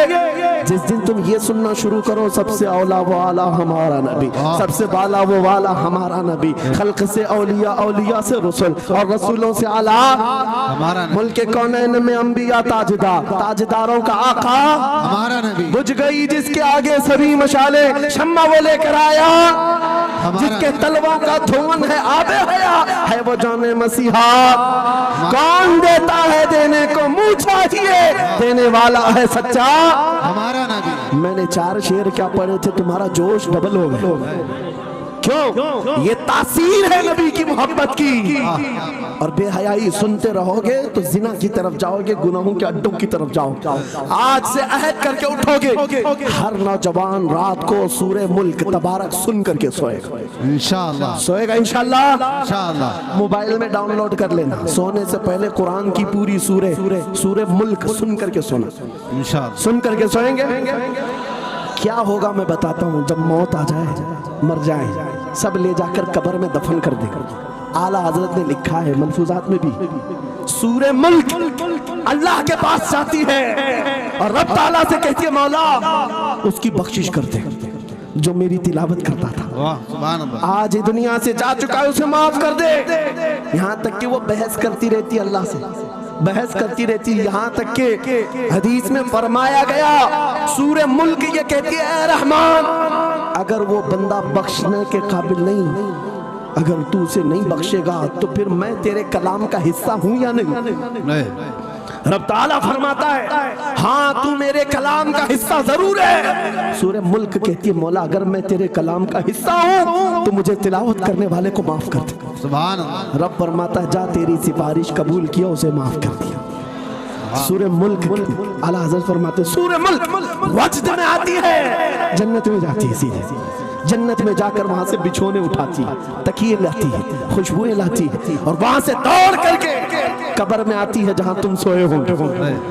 جس دن تم یہ سننا شروع کرو سب سے اولا وہ اعلیٰ ہمارا نبی، سب سے بالا وہ والا ہمارا نبی، خلق سے اولیاء، اولیاء سے رسول، اور رسولوں سے اعلیٰ ہمارا نبی، ملک کونین میں انبیاء تاجدار، تاجداروں کا آقا ہمارا نبی، بجھ گئی جس کے آگے سبھی مشالے، شمع وہ لے کر آیا جس کے تلووں کا دھون ہے آب حیات، ہے وہ جان مسیحا۔ کون دیتا ہے دینے کو منہ چاہیے، دینے والا ہے سچا ہمارا نبی۔ میں نے 4 شعر کیا پڑھے تھے، تمہارا جوش ڈبل ہو گیا۔ کیوں؟ یہ تاثیر ہے نبی کی محبت کی۔ اور بے حیائی سنتے رہو گے تو زنا کی طرف جاؤ گے، گناہوں کے اڈوں کی طرف جاؤ گے۔ آج سے عہد کر کے اٹھو گے، ہر نوجوان رات کو سورہ ملک تبارک سن کر کے سوئے گا انشاءاللہ، سوئے گا انشاءاللہ۔ موبائل میں ڈاؤن لوڈ کر لینا، سونے سے پہلے قرآن کی پوری سورہ ملک سن کر کے سونا، سن کر کے سوئیں گے۔ کیا ہوگا میں بتاتا ہوں. جب موت آ جائے, مر جائے, سب لے جا کر قبر میں دفن کر دے. اعلیٰ حضرت نے لکھا ہے ملفوظات میں بھی, سورہ ملک اللہ کے پاس جاتی ہے اور رب تعالیٰ سے کہتی ہے مولا اس کی بخشش کر دے جو میری تلاوت کرتا تھا, آج دنیا سے جا چکا ہے, اسے معاف کر دے. یہاں تک کہ وہ بحث کرتی رہتی اللہ سے, بحث کرتی رہتی, یہاں تک کہ حدیث میں فرمایا گیا سورہ ملک یہ کہتی ہے اے رحمان اگر وہ بندہ بخشنے کے قابل نہیں, اگر تو اسے نہیں بخشے گا تو پھر میں تیرے کلام کا حصہ ہوں یا نہیں؟ رب تعالیٰ فرماتا ہے ہاں تو میرے کلام کا حصہ ضرور ہے. سورہ ملک کہتی ہے مولا اگر میں تیرے کلام کا حصہ ہوں تو مجھے تلاوت کرنے والے کو معاف کر دے. سبحان اللہ. رب فرماتا ہے جا تیری سفارش قبول کیا, اسے معاف کر دیا. سورہ ملک اعلیٰ حضرت فرماتے ہیں سورہ ملک وجد میں آتی ہے, جنت میں جاتی ہے, سیدھے جنت میں جا کر وہاں سے بچھونے اٹھاتی, تکیے لاتی, خوشبوئیں لاتی, اور وہاں سے دوڑ کر کے قبر میں آتی ہے جہاں تم سوئے ہوں گے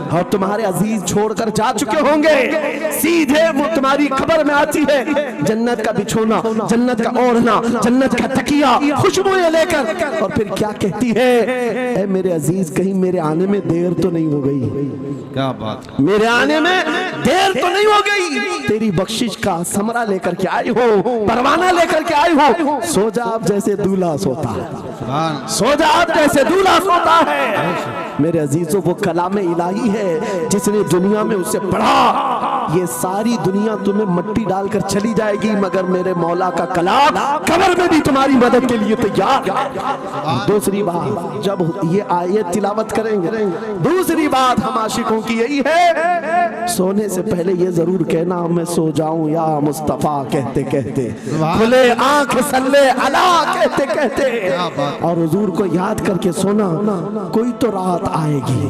اور تمہارے عزیز چھوڑ کر جا چکے ہوں گے. سیدھے وہ تمہاری قبر میں آتی ہے, جنت کا بچھونا, جنت کا اوڑھنا, جنت کا تکیہ, خوشبوئیں لے کر, اور پھر کیا کہتی ہے اے میرے عزیز کہیں میرے آنے میں دیر تو نہیں ہو گئی, کیا بات, میرے آنے میں دیر تو نہیں ہو گئی, تیری بخشش کا ثمرہ لے کر کے آئی ہو, پروانہ لے کر کے آئی ہو. سو جا آپ جیسے دولہا سوتا ہے, سو جا آپ جیسے دولہا سوتا ہے. میرے عزیزوں وہ کلام الہی ہے جس نے دنیا میں اسے پڑھا, یہ ساری دنیا تمہیں مٹی ڈال کر چلی جائے گی مگر میرے مولا کا کلام قبر میں بھی تمہاری مدد کے لیے تیار ہے. دوسری بات جب یہ آیت تلاوت کریں گے, دوسری بات ہم عاشقوں کی یہی ہے سونے سے پہلے یہ ضرور کہنا میں سو جاؤں یا مصطفیٰ کہتے کہتے, کھلے آنکھ صلی علی کہتے کہتے, اور حضور کو یاد کر کے سونا. کوئی تو رات آئے گی,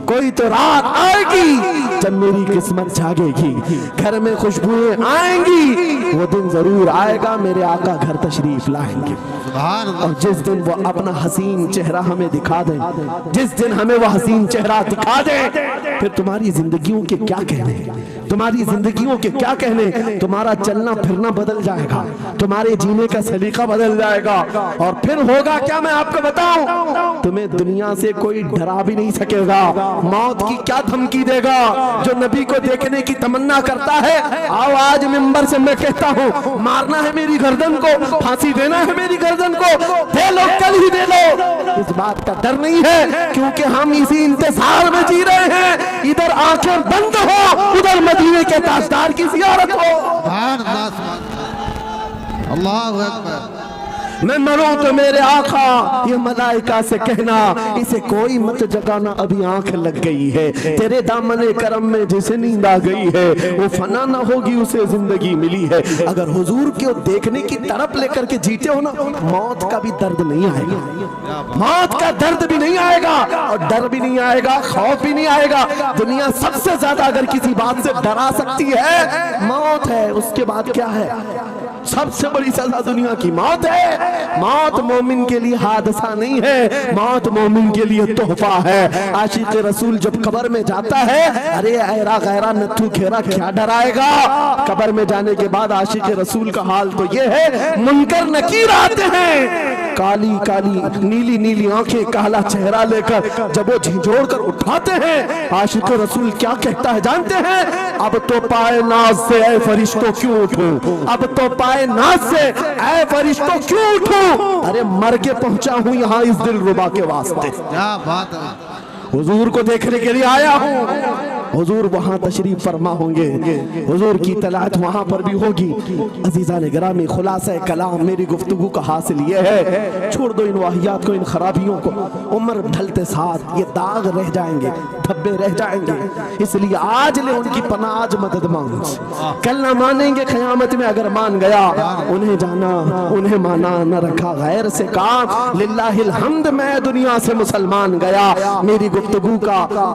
کوئی تو رات آئے گی جب میری قسمت جاگے گی, گھر میں خوشبوئیں آئیں گی, وہ دن ضرور آئے گا میرے آقا گھر تشریف لائیں گے. اور جس دن وہ اپنا حسین چہرہ ہمیں دکھا دیں, جس دن ہمیں وہ حسین چہرہ دکھا دیں, پھر تمہاری زندگیوں کے کیا کہنے, تمہاری زندگیوں کے کیا کہنے, تمہارا چلنا پھرنا بدل جائے گا, تمہارے جینے کا سلیقہ بدل جائے گا, اور پھر ہوگا کیا میں آپ کو بتاؤں, تمہیں دنیا سے کوئی ڈرا بھی نہیں سکے گا. موت کی کیا دھمکی دے گا, جو نبی کو دیکھنے کی تمنا کرتا ہے آؤ آج منبر سے میں کہتا ہوں مارنا ہے میری گردن کو, پھانسی دینا ہے میری گردن کو, دے لو کل ہی دے لو. اس بات کا ڈر نہیں ہے کیونکہ ہم اسی انتظار میں جی رہے ہیں, ادھر آنکھیں بند ہو ادھر مدینے کے تاجدار کی زیارت ہو. اللہ اکبر. میں مروں تو میرے آقا یہ ملائکہ سے کہنا اسے کوئی مت جگانا ابھی آنکھ لگ گئی ہے, تیرے دامن کرم میں جسے نیند آ گئی ہے وہ فنا نہ ہوگی اسے زندگی ملی ہے. اگر حضور کو دیکھنے کی طرف لے کر کے جیتے ہو نا موت کا بھی درد نہیں آئے گا, موت کا درد بھی نہیں آئے گا, اور ڈر بھی نہیں آئے گا, خوف بھی نہیں آئے گا. دنیا سب سے زیادہ اگر کسی بات سے ڈرا سکتی ہے موت ہے, اس کے بعد کیا ہے, سب سے بڑی سزا دنیا کی موت ہے. موت مومن کے لیے حادثہ نہیں ہے, موت مومن کے لیے تحفہ ہے. عاشق رسول جب قبر میں جاتا ہے ارے ایرا غیرہ نتھو کھیرا کیا ڈرائے گا, قبر میں جانے کے بعد عاشق رسول کا حال تو یہ ہے منکر نکیر آتے ہیں, کالی کالی نیلی نیلی آنکھیں, کالا چہرہ لے کر جب وہ جھنجھوڑ کر اٹھاتے ہیں عاشق رسول کیا کہتا ہے جانتے ہیں, اب تو پائے ناز سے اے فرشتوں کیوں اٹھوں, اب تو پائے ناز سے اے فرشتوں کیوں اٹھوں, ارے مر کے پہنچا ہوں یہاں اس دل ربا کے واسطے. کیا بات ہے, حضور کو دیکھنے کے لیے آیا ہوں, حضور وہاں تشریف فرما ہوں گے, حضور کی طلعت وہاں پر بھی ہوگی. عزیزان گرامی خلاصہ کلام میری گفتگو کا حاصل یہ ہے چھوڑ دو ان واہیات کو, ان خرابیوں کو, عمر ڈھلتے ساتھ یہ داغ رہ جائیں گے, دھبے رہ جائیں گے, اس لیے آج لے ان کی پناہ, آج مدد مانگ, کل نہ مانیں گے قیامت میں, اگر مان گیا انہیں جانا انہیں مانا, نہ رکھا غیر سے کام, للہ الحمد میں دنیا سے مسلمان گیا. میری گفتگو کا